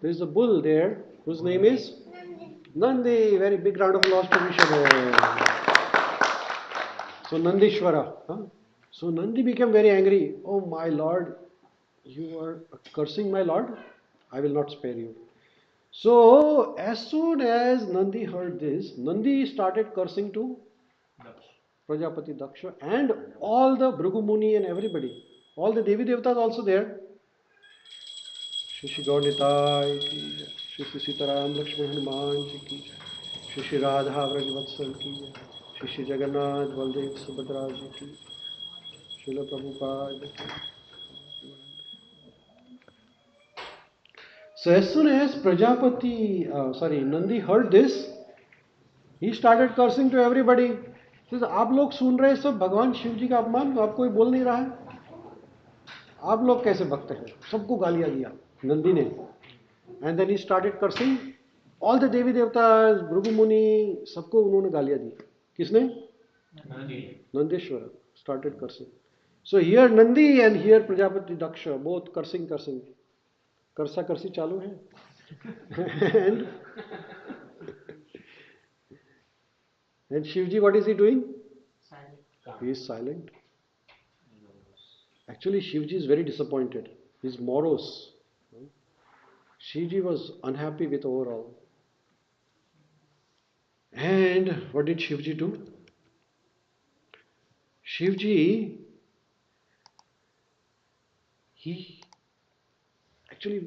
there is a bull there whose name is Nandi very big round of applause for Vishnu so Nandishwara so Nandi became very angry oh my lord you are cursing my lord I will not spare you so as soon as Nandi heard this Nandi started cursing to Prajapati Daksha and all the Bhrigu Muni and everybody all the Devi Devatas also there Shri गौरताय की जय श्री सीताराम लक्ष्मण हनुमान जी की जय श्री राधा व्रजवत्सल की जय श्री जगन्नाथ बलदेव सुभद्रा जी की Srila Prabhupada So as soon as Nandi heard this, he started cursing to everybody. Says, आप लोग सुन रहे सब भगवान शिव जी का अपमान आप कोई बोल नहीं रहा है आप लोग कैसे भक्त हैं सबको गालियां दिया नंदी ने and then he started cursing all the Devi Devatas Bhrigu Muni सबको उन्होंने गालियां दी किसने Nandeshwar started cursing so here Nandi and here Prajapati Daksh both cursing करसा करसी चालू है and Shivji what is he doing he is silent actually Shivji is very disappointed he is morose Shivji was unhappy with overall and what did Shivji do Shivji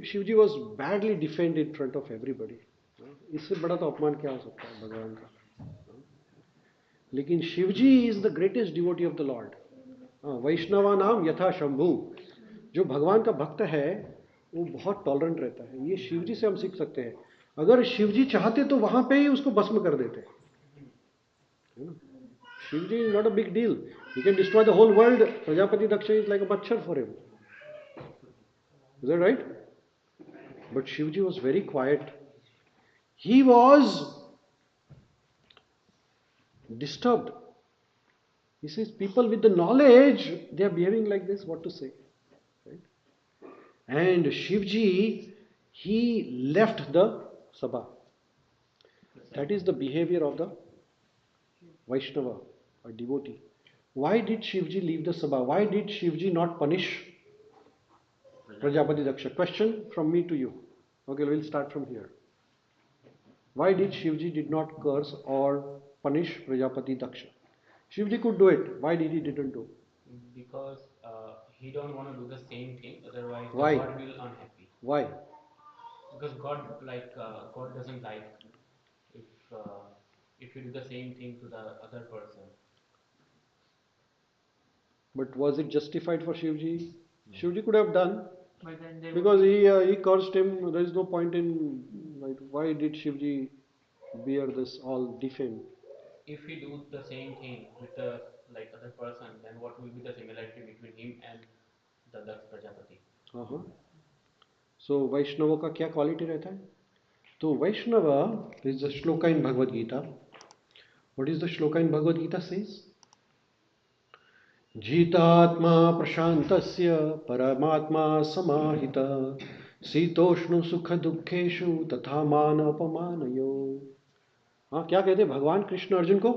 Shivji was badly defended in front of everybody इससे बड़ा तो अपमान क्या हो सकता है भगवान का लेकिन Shivji is the greatest devotee of the lord Vaishnava नाम यथा शंभु। जो भगवान का भक्त है वो बहुत टॉलरेंट रहता है। ये शिव जी से हम सीख सकते हैं। अगर शिव जी चाहते तो वहां पे ही उसको भस्म कर देते, है ना। Shiva ji is not a big deal, he can destroy the whole world. Prajapati Daksha is like a machhar for him, is that right? But Shiva ji was very quiet. He was disturbed. He says, people with the knowledge, they are behaving like this, what to say? Right? And Shivji, he left the Sabha. That is the behavior of the Vaishnava, a devotee. Why did Shivji leave the Sabha? Why did Shivji not punish Prajapati Daksha? Question from me to you. Okay, we'll start from here. Why did Shivji did not curse or punish Prajapati Daksha? Shivji could do it. Why did he didn't do? Because he don't want to do the same thing, otherwise Why? God will unhappy. Why? Because God doesn't like if if you do the same thing to the other person. But was it justified for Shivji? Shivji could have done, But then they because would he cursed him. There is no point in, like, why did Shivji bear this all defame? If he do the same thing with the like other person, then what will be the similarity between him and the Daksh Prajapati? Uh-huh. So Vaishnava का क्या quality रहता है? तो Vaishnava is the shloka in Bhagavad Gita. What is the shloka in Bhagavad Gita says? जीतात्मा प्रशान्तस्य परमात्मा समाहित शीतोष्ण सुख दुखेषु तथा मान अपमानयो. हाँ, क्या कहते हैं भगवान कृष्ण अर्जुन को?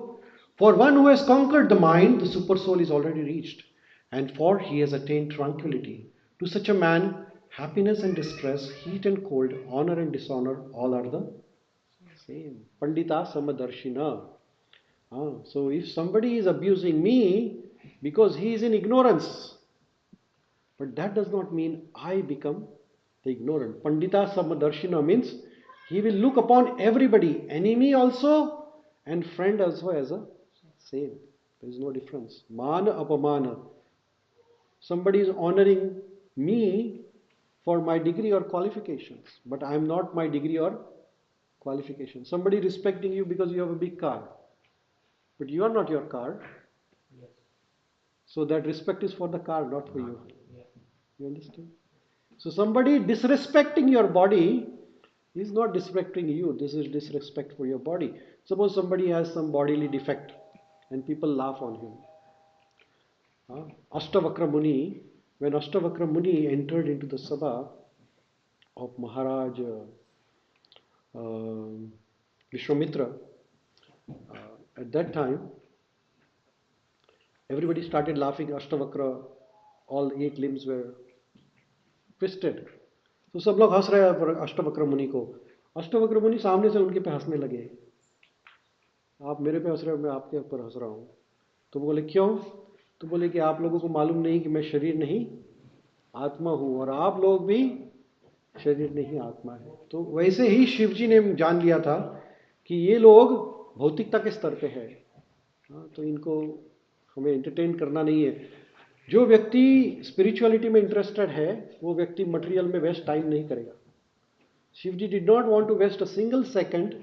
For one who has conquered the mind the super soul is already reached and for he has attained tranquility. To such a man happiness and distress, heat and cold, honour and dishonour, all are the same. पंडिता समदर्शिना. So if somebody is abusing me because he is in ignorance, but that does not mean I become the ignorant. Pandita Samadarshina means he will look upon everybody, enemy also and friend also, as a same. There is no difference. Mana apamana. Somebody is honoring me for my degree or qualifications, but I am not my degree or qualification. Somebody respecting you because you have a big car, but you are not your car. Yes. So that respect is for the car, not for you. Yeah. You understand? So somebody disrespecting your body is not disrespecting you. This is disrespect for your body. Suppose somebody has some bodily defect and people laugh on him. Ashtavakra Muni, when Ashtavakra Muni entered into the Sabha of Maharaj Vishwamitra, at that time everybody started laughing. Ashtavakra, all 8 limbs were twisted. तो सब लोग हंस रहे हैं अष्टवक्र मुनि को. अष्टवक्र मुनि सामने से उनके पे हंसने लगे. आप मेरे पे हंस रहे हो, मैं आपके ऊपर हंस रहा हूँ. तो बोले क्यों? तो बोले कि आप लोगों को मालूम नहीं कि मैं शरीर नहीं आत्मा हूँ, और आप लोग भी शरीर नहीं आत्मा है. तो वैसे ही शिव जी ने जान लिया था कि ये लोग भौतिकता के स्तर पे है, तो इनको हमें एंटरटेन करना नहीं है. जो व्यक्ति स्पिरिचुअलिटी में इंटरेस्टेड है वो व्यक्ति मटेरियल में वेस्ट टाइम नहीं करेगा. Shivji did not want to waste a single second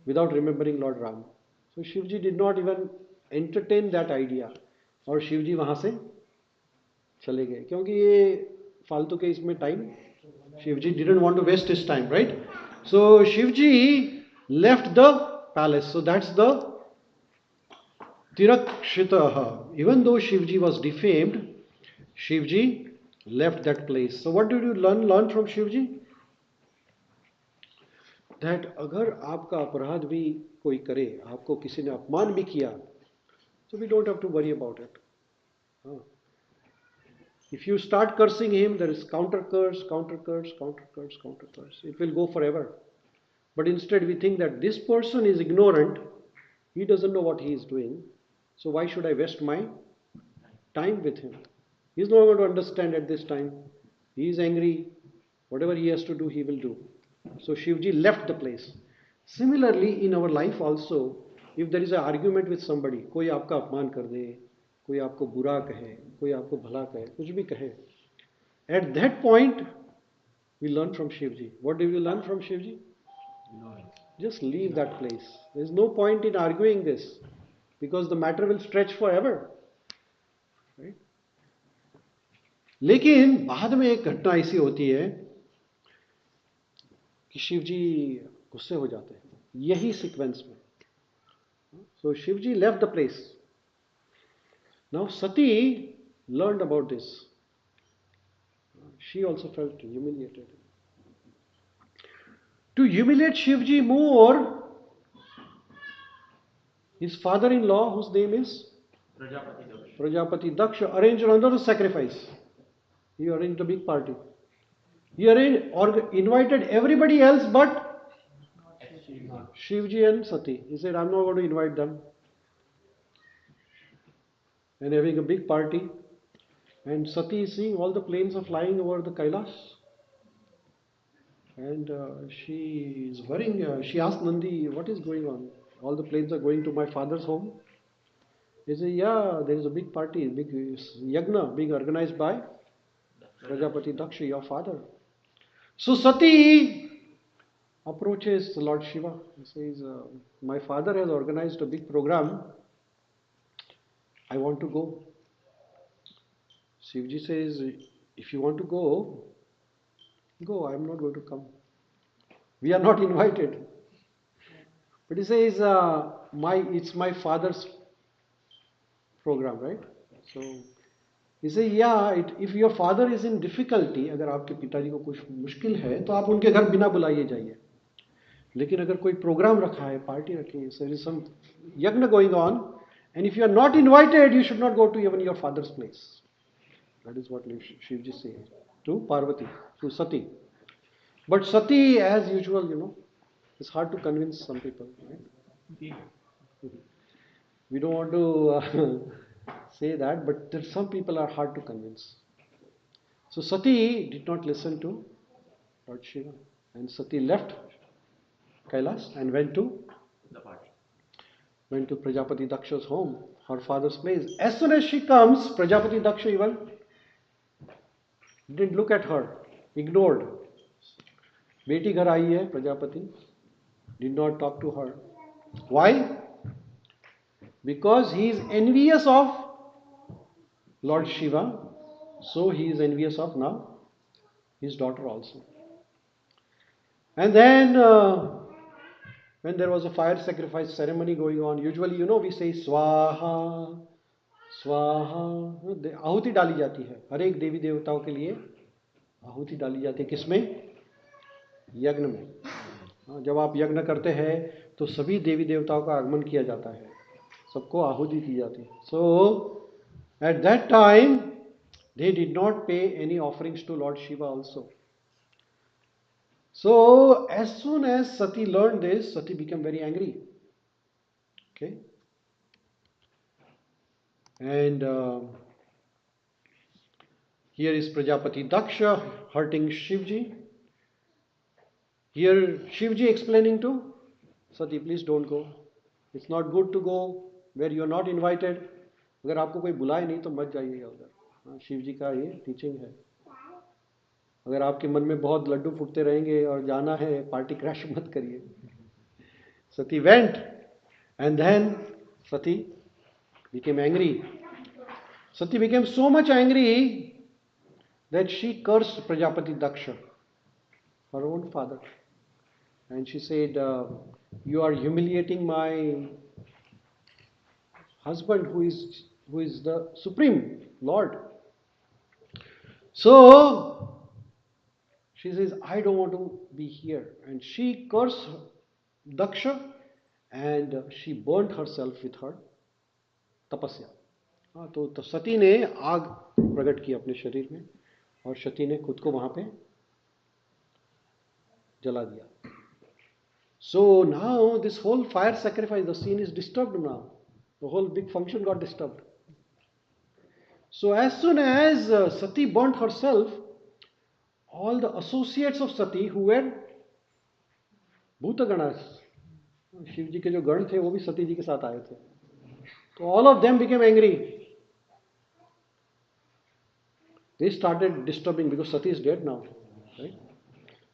without remembering lord Ram. So Shivji did not even entertain that idea, और शिवजी वहां से चले गए, क्योंकि ये फालतू के इसमें time, Shivji didn't want to waste his time, right? So Shivji left the palace. So that's the Tirakshitaha. Even though Shivji was defamed, Shivji left that place. So what did you learn from Shivji? That अगर आपका अपराध भी कोई करे, आपको किसी ने अपमान भी किया, so we don't have to worry about it. If you start cursing him, there is counter curse, counter curse, counter curse, counter curse. It will go forever. But instead we think that this person is ignorant, he doesn't know what he is doing. So why should I waste my time with him? He is not going to understand at this time. He is angry. Whatever he has to do, he will do. So Shivji left the place. Similarly, in our life also, if there is an argument with somebody, कोई आपका अपमान कर दे, कोई आपको बुरा कहे, कोई आपको भला कहे, कुछ भी कहे, at that point we learn from Shivji. What do we learn from Shivji? Just leave that place. There is no point in arguing this because the matter will stretch forever. Right? लेकिन बाद में एक घटना ऐसी होती है कि शिवजी गुस्से हो जाते हैं, यही सीक्वेंस में. So Shivji left the place. Now Sati learned about this. She also felt humiliated. To humiliate Shivji more, his father-in-law, whose name is Prajapati Daksha, arranged another sacrifice. He arranged a big party. He invited everybody else but Shivji and Sati. He said, I'm not going to invite them. And having a big party. And Sati is seeing all the planes are flying over the Kailash. And she is worrying. She asked Nandi, what is going on? All the planes are going to my father's home. He said, yeah, there is a big party, big yagna being organized by Prajapati Daksha, your father. So Sati approaches Lord Shiva. He says, my father has organized a big program. I want to go. Shivji says, if you want to go, go. I am not going to come. We are not invited. But he says, it's my father's program, right? So he says, yeah, if your father is in difficulty, अगर आपके पिताजी को कुछ मुश्किल है तो आप उनके घर बिना बुलाइए जाइए. लेकिन अगर कोई प्रोग्राम रखा है, पार्टी रखी है, there is some yagna going on, and if you are not invited, you should not go to even your father's place. That is what Shivji says to Parvati, to Sati. But Sati, as usual, it's hard to convince some people. Right? We don't want to say that, but some people are hard to convince. So Sati did not listen to Lord Shiva, and Sati left Kailash and went to The party. Went to Prajapati Daksha's home, her father's place. As soon as she comes, Prajapati Daksha even didn't look at her, ignored. बेटी घर आई है, Prajapati did not talk to her. Why? Because he is envious of Lord Shiva, so he is envious of now his daughter also. And then when there was a fire sacrifice ceremony going on, usually we say Swaha, Swaha. आहुति डाली जाती है, हर एक देवी देवताओं के लिए आहुति डाली जाती है. किसमें? यज्ञ में. जब आप यज्ञ करते हैं तो सभी देवी देवताओं का आगमन किया जाता है, सबको आहुति दी जाती है. So at that time they did not pay any offerings to Lord Shiva also. So as soon as Sati learned this, Sati became very angry. Okay. And here is Prajapati Daksha hurting Shivji. Here Shivji explaining to Sati, please don't go. It's not good to go where you are not invited. अगर आपको कोई बुलाए नहीं तो मत जाइएगा उधर. शिवजी का ये टीचिंग है. अगर आपके मन में बहुत लड्डू फूटते रहेंगे और जाना है, पार्टी क्रैश मत करिए. Sati went, and then Sati became angry. Sati became so much angry that she cursed Prajapati Daksha, her own father. And she said, you are humiliating my husband who is the Supreme Lord. So she says, I don't want to be here. And she cursed Daksha and she burnt herself with her tapasya. तो सती ने आग प्रकट की अपने शरीर में और सती ने खुद को वहां पे जला दिया. So now this whole fire sacrifice, the scene is disturbed now. The whole big function got disturbed. So as soon as Sati burnt herself, all the associates of Sati who were Bhutaganas, Shiv जी के जो गण थे वो भी सती जी के साथ आए थे. So all of them became angry. They started disturbing because Sati is dead now, right?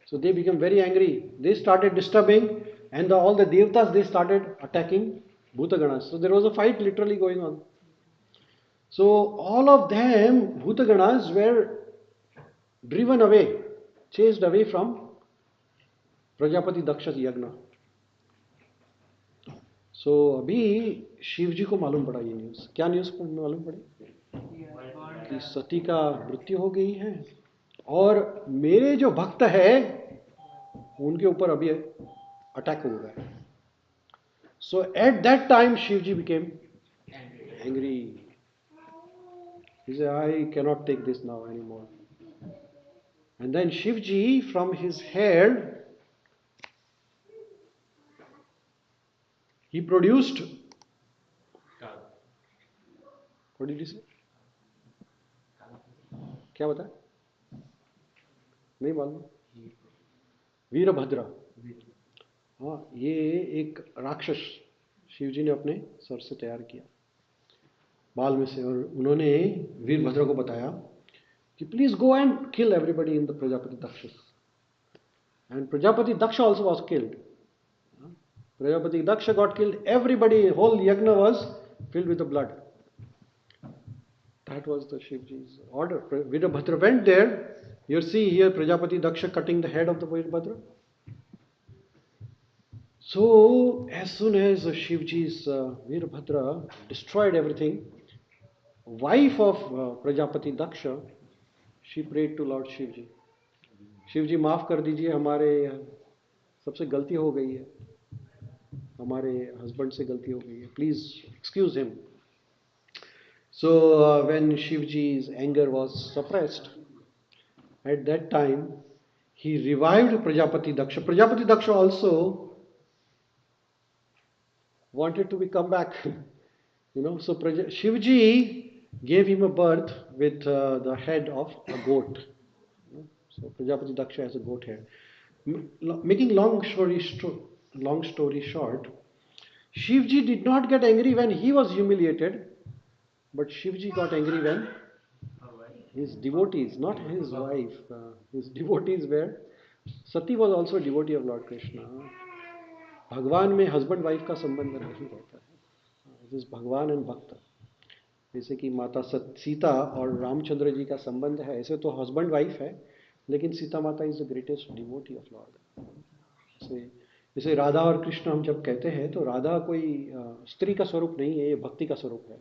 So they became very angry. They started disturbing, and all the devtas they started attacking Bhutaganas. So there was a fight literally going on. So all of them, Bhutaganas, were driven away, chased away from Prajapati Daksha यज्ञ. सो अभी शिव जी को मालूम पड़ा ये news. क्या news मालूम पड़ी कि सती का मृत्यु हो गई है और मेरे जो भक्त है उनके ऊपर अभी अटैक हो गया. So at that time Shiva ji became angry. He said, I cannot take this now anymore. And then Shivji from his head, he produced, what did he say? क्या बताया? नहीं मालूम. वीरभद्र. हाँ, ये एक राक्षस शिवजी ने अपने सर से तैयार किया, बाल में से. और उन्होंने वीरभद्र को बताया कि please go and kill everybody in the Prajapati Daksha. And Prajapati Daksha also was killed. Prajapati Daksha got killed. Everybody, whole yagya was filled with the blood. That was the Shivji's order. Virabhadra went there. You see here Prajapati Daksha cutting the head of the Virabhadra. So as soon as Shivji's Virabhadra destroyed everything, wife of Prajapati Daksha, she prayed to Lord Shivji. Shivji माफ कर दीजिए, हमारे सबसे गलती हो गई है, हमारे हस्बैंड से गलती हो गई है, please excuse him. So when Shivji's anger was suppressed, at that time he revived Prajapati Daksha. Prajapati Daksha also wanted to come back. So Shivji gave him a birth with the head of a goat. So Prajapati Daksha has a goat head. Making long story short, Shivji did not get angry when he was humiliated, but Shivji got angry when his devotees, not his wife, his devotees were. Sati was also a devotee of Lord Krishna. भगवान में husband wife का संबंध नहीं रहता है. It is भगवान and भक्त. जैसे कि माता सीता और रामचंद्र जी का संबंध है, ऐसे तो हस्बैंड वाइफ है, लेकिन सीता माता is the greatest devotee of Lord. जैसे राधा और कृष्ण हम जब कहते हैं तो राधा कोई स्त्री का स्वरूप नहीं है, ये भक्ति का स्वरूप है.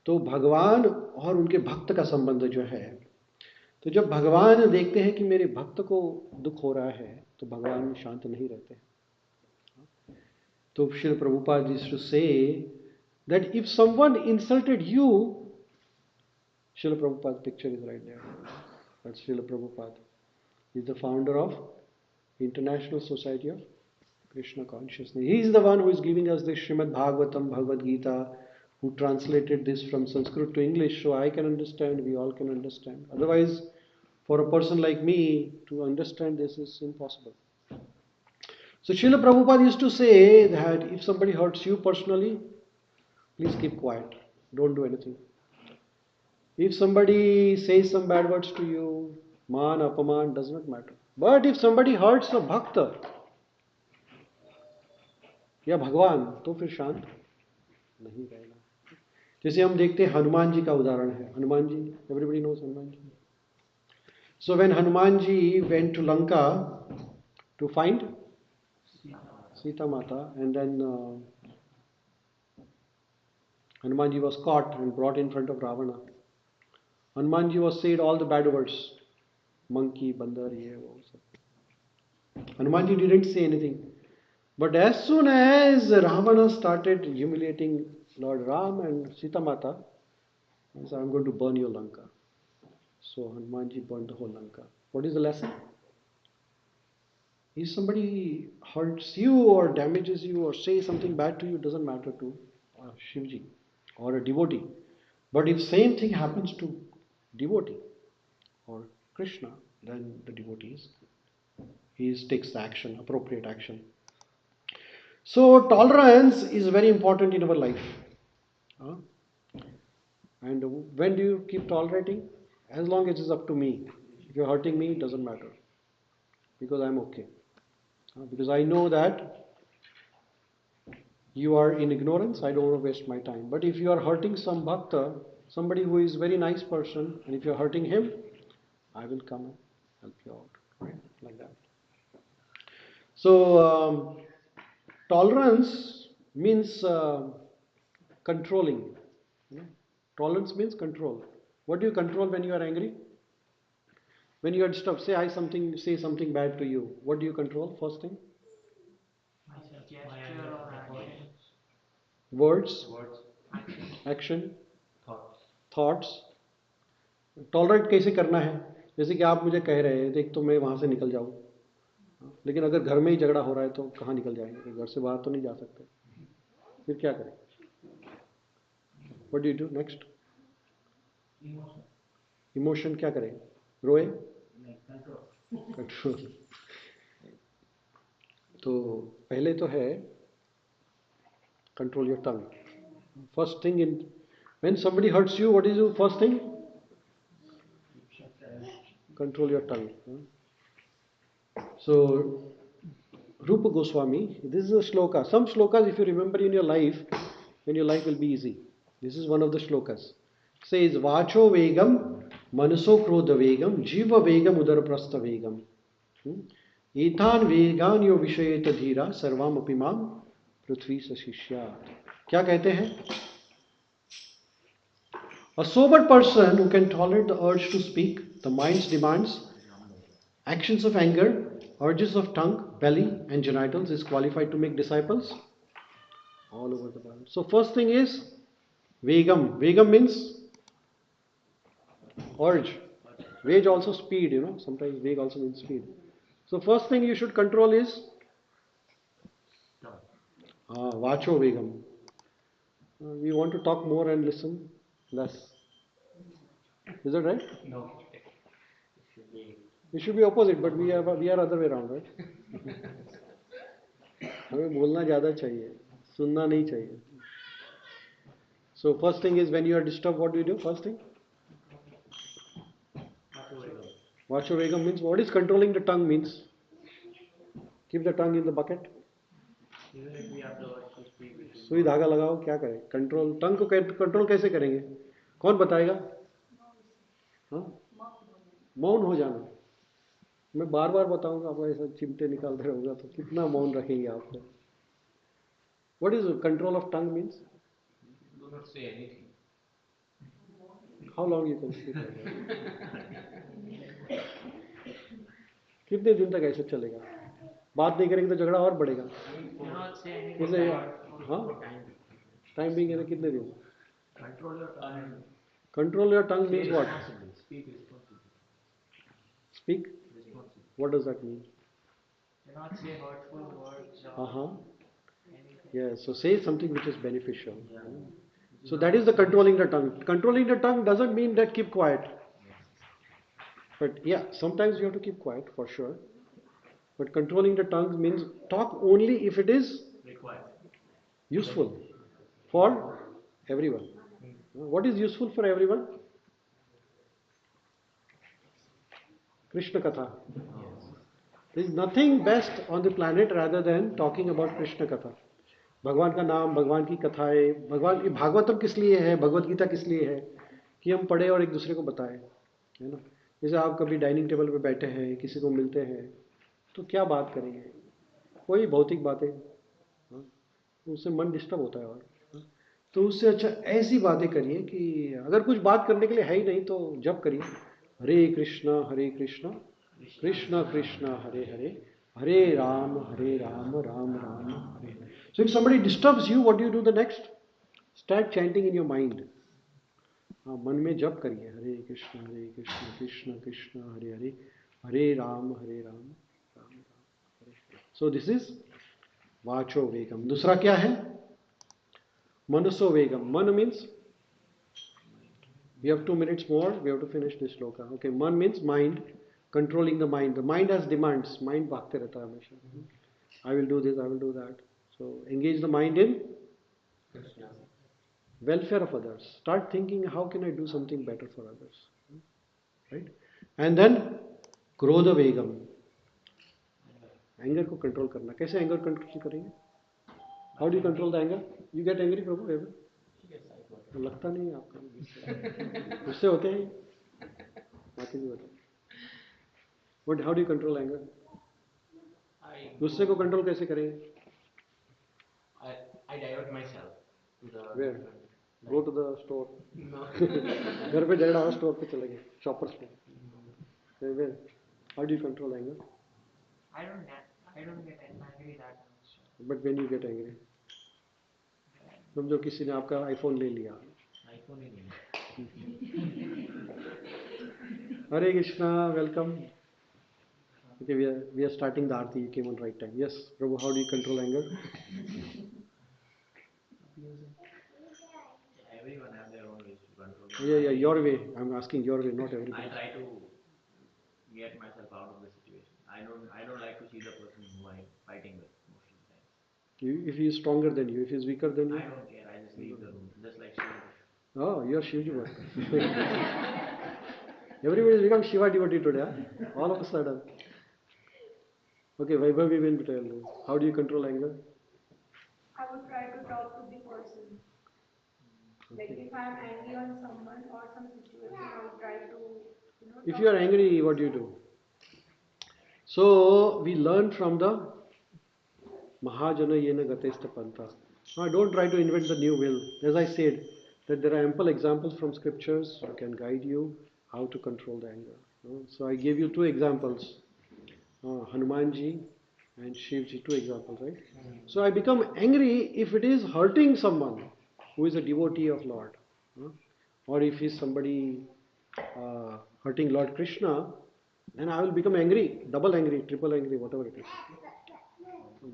तो भगवान और उनके भक्त का संबंध जो है, तो जब भगवान देखते हैं कि मेरे भक्त को दुख हो रहा है तो भगवान शांत नहीं रहते. तो Srila Prabhupada ji to say that if someone insulted you, Srila Prabhupada picture is right there. That's Srila Prabhupada is the founder of international society of Krishna consciousness. He is the one who is giving us the Srimad Bhagavatam, Bhagavad Gita, who translated this from Sanskrit to English, so I can understand, we all can understand. Otherwise, for a person like me to understand this is impossible. So Srila Prabhupada used to say that if somebody hurts you personally, please keep quiet, don't do anything. If somebody says some bad words to you, man, apaman, does not matter. But if somebody hurts a bhakta या भगवान, तो फिर शांत नहीं रहेगा. जैसे हम देखते हैं हनुमान जी का उदाहरण है. Hanuman ji, everybody knows Hanuman ji. So when Hanuman ji went to Lanka to find Sita Mata, and then Hanuman ji was caught and brought in front of Ravana. Hanuman ji was said all the bad words, monkey, बंदर, ये वो सब. Hanuman ji didn't say anything. But as soon as Ravana started humiliating Lord Ram and Sita Mata, he said, I'm going to burn your Lanka. So Hanumanji burned the whole Lanka. What is the lesson? If somebody hurts you or damages you or says something bad to you, doesn't matter to Shivji or a devotee. But if same thing happens to devotee or Krishna, then the devotees, he takes the action, appropriate action. So tolerance is very important in our life. And when do you keep tolerating? as long as it's up to me. If you're hurting me, it doesn't matter, because I'm okay. Because I know that you are in ignorance, I don't want to waste my time. But if you are hurting some bhakta, somebody who is very nice person, and if you're hurting him, I will come and help you out, right? Like that. So, tolerance means controlling. You know? Tolerance means control. What do you control when you are angry? When you are disturbed, say something bad to you. What do you control? First thing, My gesture or action. words, action, thoughts. Tolerate कैसे करना है? जैसे कि आप मुझे कह रहे हैं, देख तो मैं वहाँ से निकल जाऊँ, लेकिन अगर घर में ही झगड़ा हो रहा है तो कहाँ निकल जाएंगे? घर से बाहर तो नहीं जा सकते, फिर क्या करें? What do you do next? Emotion क्या करें? रोए? कंट्रोल. तो पहले तो है control your tongue. First thing in when somebody hurts you, what is your first thing? Control your tongue. So Rupa Goswami, this is a shloka. Some shlokas, if you remember in your life, then your life will be easy. This is one of the shlokas. It says, Vacho vegam, manaso krodha vegam, jiva vegam udarprastha vegam. Etan vegan yo vishayeta dhira, sarvam apimam prithvi sashishyat. क्या कहते हैं? A sober person who can tolerate the urge to speak, the mind's demands, actions of anger, urges of tongue, belly, and genitals is qualified to make disciples all over the world. So first thing is vegam. Vegam means urge. Veg also speed, Sometimes veg also means speed. So first thing you should control is vacho vegam. We want to talk more and listen less. Is that right? No. It should be opposite, but we are other way around, right? हमें बोलना ज़्यादा चाहिए, सुनना नहीं चाहिए. So first thing is when you are disturbed, what do you do? First thing? Vacho vegam means, what is controlling the tongue means? Keep the tongue in the bucket. Even if we have the urge to speak, we should सुई धागा लगाओ, क्या करें? Control टंग को control कैसे करेंगे? कौन बताएगा? हाँ? मौन हो जाना. मैं बार बार बताऊंगा, आप ऐसा चिमटे निकालते रहोगा तो कितना मौन रखेंगे आप? What is control of tongue means? Do not say anything. How long you can speak like that? कितने दिन तक ऐसे चलेगा? बात नहीं करेंगे तो झगड़ा और बढ़ेगा. Cannot say anything जैसे bad. हाँ, टाइम बीइंग है कितने दिन? control your tongue. Control your tongue means what? Speak responsibly. Speak. Responsibly. What does that mean? Cannot say hurtful words or Uh-huh. anything. Yeah, so say something which is beneficial. So that is the controlling the tongue. Controlling the tongue doesn't mean that keep quiet. But yeah, sometimes you have to keep quiet for sure. But controlling the tongue means talk only if it is Required. useful for everyone. What is useful for everyone? Krishna Katha. There is nothing best on the planet rather than talking about Krishna Katha. भगवान का नाम, भगवान की कथाएं, भगवान की भागवतम किस लिए है, भगवत गीता किस लिए है कि हम पढ़े और एक दूसरे को बताएं, है ना? जैसे आप कभी डाइनिंग टेबल पे बैठे हैं, किसी को मिलते हैं, तो क्या बात करेंगे? कोई भौतिक बातें, उससे मन डिस्टर्ब होता है. और तो उससे अच्छा ऐसी बातें करिए कि अगर कुछ बात करने के लिए है ही नहीं तो जप करिए, हरे कृष्णा कृष्ण कृष्ण हरे हरे, हरे राम राम राम हरे. So if somebody disturbs you, what do you do the next? Start chanting in your mind. मन में जप करिए, हरे कृष्ण कृष्ण कृष्ण हरे हरे, हरे राम राम राम हरे. So this is वाचो वेगम. दूसरा क्या है? मनसो वेगम. मन means, we have 2 minutes more, we have to finish this shloka. Okay, man means mind, controlling the mind. The mind has demands. Mind भागते रहता है हमेशा. I will do this, I will do that. So engage the mind in welfare of others. Start thinking, how can I do something better for others? right? And then क्रोध वेगम, anger को control करना. कैसे anger control करेंगे? How do you control the anger? You get angry Prabhu ever? लगता नहीं है आपका. गुस्से होते हैं? बातें नहीं होते. But how do you control anger? गुस्से को कंट्रोल कैसे करेंगे? I divert myself to the Where? different, Go to the store. no. घर पे डायरेक्ट आओ, स्टोर पे चले गए, शॉपर्स पे. Where? How do you control anger? I don't get angry that much. But when you get angry, समझो किसी ने आपका आईफोन ले लिया. आईफोन ही नहीं. Hare Krishna, welcome. Okay, we are starting the aarti. You came on right time. Yes, Prabhu, how do you control anger? Everyone have their own ways to control. Yeah, your way. I'm asking your way, not I everybody. try to get myself out of the situation. I don't like to see the person who I'm fighting with most of the times. If he is stronger than you, if he is weaker than you. I don't care. I just leave the room, just like Shiva. Oh, you are Shivji Bhakt. Everybody has become Shiva devotee today, huh? All of a sudden. Okay, Vaibhavi will tell you. How do you control anger? I would try to talk to the person. Like if I am angry on someone or some situation, I would try to, If you are angry, what do you do? So, we learn from the Mahajana Yena Gatesta Pantha. Now, don't try to invent the new will. As I said, that there are ample examples from scriptures who can guide you how to control the anger. So, I gave you two examples. Hanumanji and Shivji, two examples, right? So I become angry if it is hurting someone who is a devotee of Lord, or if he's somebody hurting Lord Krishna, then I will become angry, double angry, triple angry, whatever it is.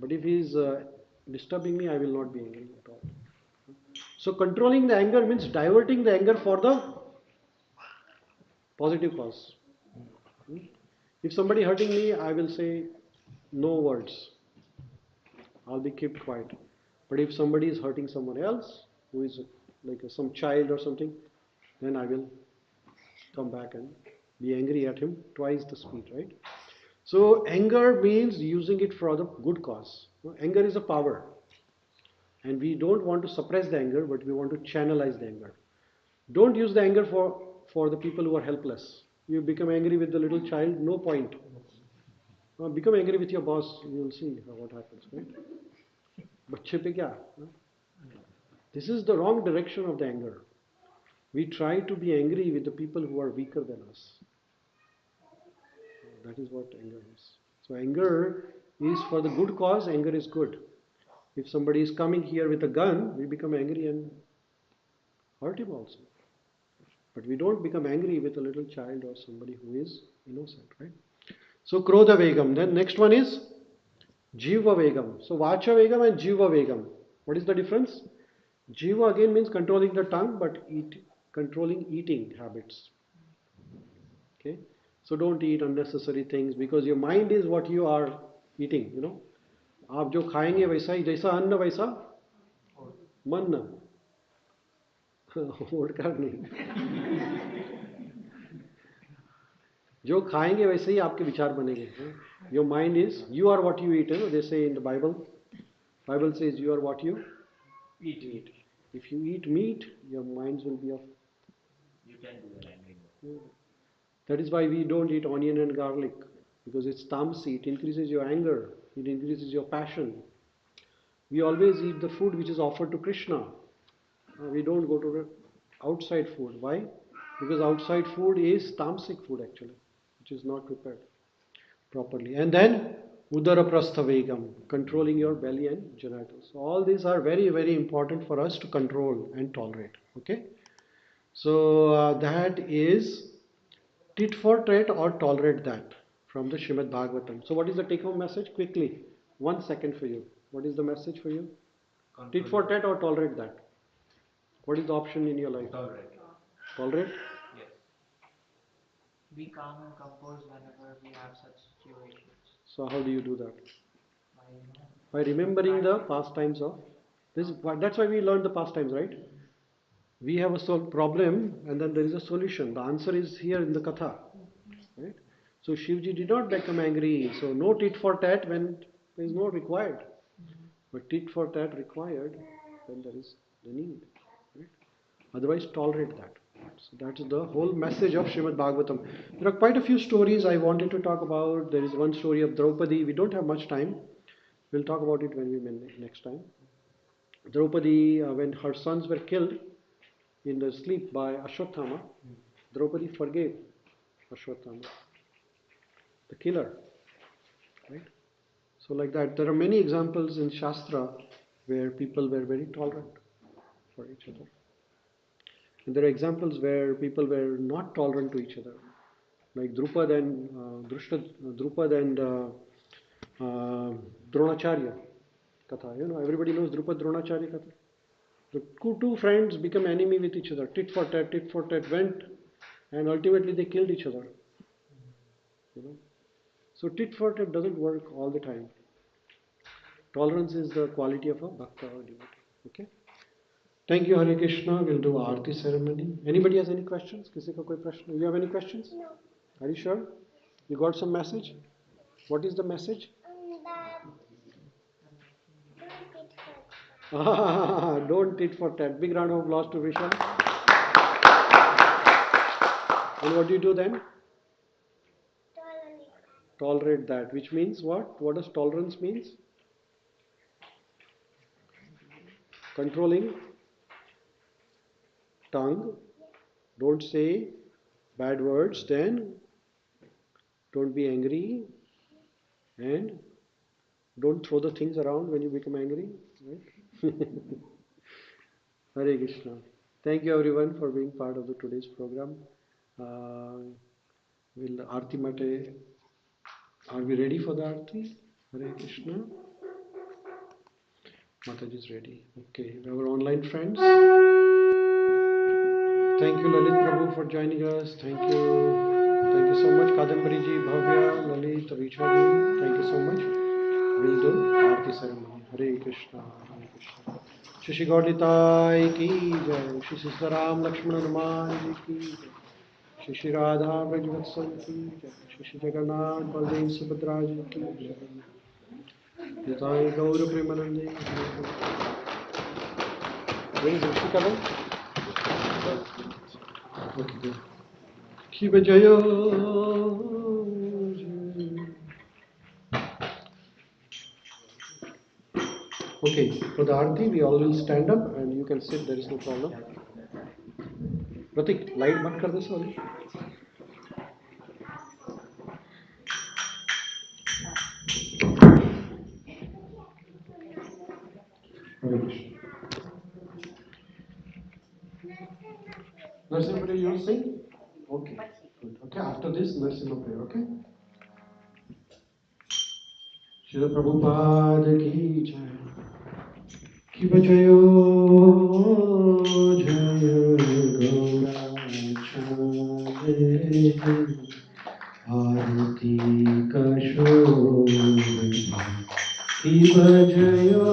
But if he is disturbing me, I will not be angry at all. So controlling the anger means diverting the anger for the positive cause. If somebody hurting me, I will say no words. I'll be kept quiet. But if somebody is hurting someone else, who is like some child or something, then I will come back and be angry at him twice the speed, right? So anger means using it for the good cause. Anger is a power. And we don't want to suppress the anger, but we want to channelize the anger. Don't use the anger for the people who are helpless. You become angry with the little child, no point. Become angry with your boss, you will see what happens, right? बच्चे पे क्या? This is the wrong direction of the anger. We try to be angry with the people who are weaker than us. That is what anger is. So anger is for the good cause, anger is good. If somebody is coming here with a gun, we become angry and hurt him also. But we don't become angry with a little child or somebody who is innocent, right? So Krodha Vegam. Then next one is Jiva Vegam. So Vacha Vegam and Jiva Vegam. What is the difference? Jiva again means controlling the tongue, but controlling eating habits. Okay? So don't eat unnecessary things because your mind is what you are eating, आप जो खाएंगे वैसा ही, जैसा अन्न वैसा मन. ओडकार नहीं. जो खाएंगे वैसे ही आपके विचार बनेंगे. Your mind is, you are what you eat. They say in the Bible. Bible says you are what you eat. If you eat meat, your minds will be of. You can do that angry. That is why we don't eat onion and garlic, because it's tamasi. It increases your anger. It increases your passion. We always eat the food which is offered to Krishna. We don't go to the outside food. Why? Because outside food is tamasic food actually, which is not prepared properly. And then Udara Prasthavegam, controlling your belly and genitals. All these are very, very important for us to control and tolerate. Okay? So that is tit for tat or tolerate that from the Srimad Bhagavatam. So what is the take home message? Quickly, 1 second for you. What is the message for you? Tit for tat or tolerate that? What is the option in your life? Tolerate. Tolerate? Yes. Be calm and composed whenever we have such situations. So how do you do that? By, By remembering the pastimes of this. That's why we learned the pastimes, right? We have a problem and then there is a solution. The answer is here in the katha. So Shivji did not become angry. So no tit for tat when there is no required. But tit for tat required when there is the need. Right? Otherwise tolerate that. So that's the whole message of Srimad Bhagavatam. There are quite a few stories I wanted to talk about. There is one story of Draupadi. We don't have much time. We'll talk about it when we meet next time. Draupadi, when her sons were killed in the sleep by Ashwatthama, Draupadi forgave Ashwatthama, the killer. Right? So like that, there are many examples in Shastra where people were very tolerant for each other. And there are examples where people were not tolerant to each other, like Drupad and Dronacharya Katha. Everybody knows Drupad Dronacharya Katha. The two friends become enemy with each other, tit for tat went, and ultimately they killed each other. So tit for tat doesn't work all the time. Tolerance is the quality of a bhakta or devotee. Okay. Thank you, Hare Krishna. We'll do Aarti ceremony. Anybody has any questions? किसी का कोई प्रश्न? You have any questions? No. Are you sure? You got some message? What is the message? Don't tit for tat. Big round of applause to Vishal. And what do you do then? Tolerate that. Which means what? What does tolerance means? Controlling tongue. Don't say bad words then. Don't be angry. And don't throw the things around when you become angry. Right? Hare Krishna. Thank you everyone for being part of the today's program. Will Aarti Mate, are we ready for the Aarti? Hare Krishna. Mataji is ready. Okay, our online friends. Thank you Lalit Prabhu for joining us. Thank you. Thank you so much Kadambari ji, Bhavya, Lalit, Richa. Thank you so much. We'll do Aarti ceremony. Hare Krishna. Hare Krishna. Shishi Gauritai ki jai. Shishi Saram Lakshmana Hanuman ji ki jai. Shishi Radha Brajvatsal ki jai. Shishi Jagannath Baldev Subhadra ji ki jai. Nitai Gaura Premanande. Where is Rishika then? Okay, good. Shiva Jaya. Okay, for the Aarti, we all will stand up and you can sit, there is no problem. Pratik, light mat kar de sorry. Narsimha prayer, you will sing? Okay, good. Okay, after this, Narsimha prayer, okay? Srila Prabhupada ki jai. Ki bajayo jaya gaurachare. Aarti ka shobha ki bajayo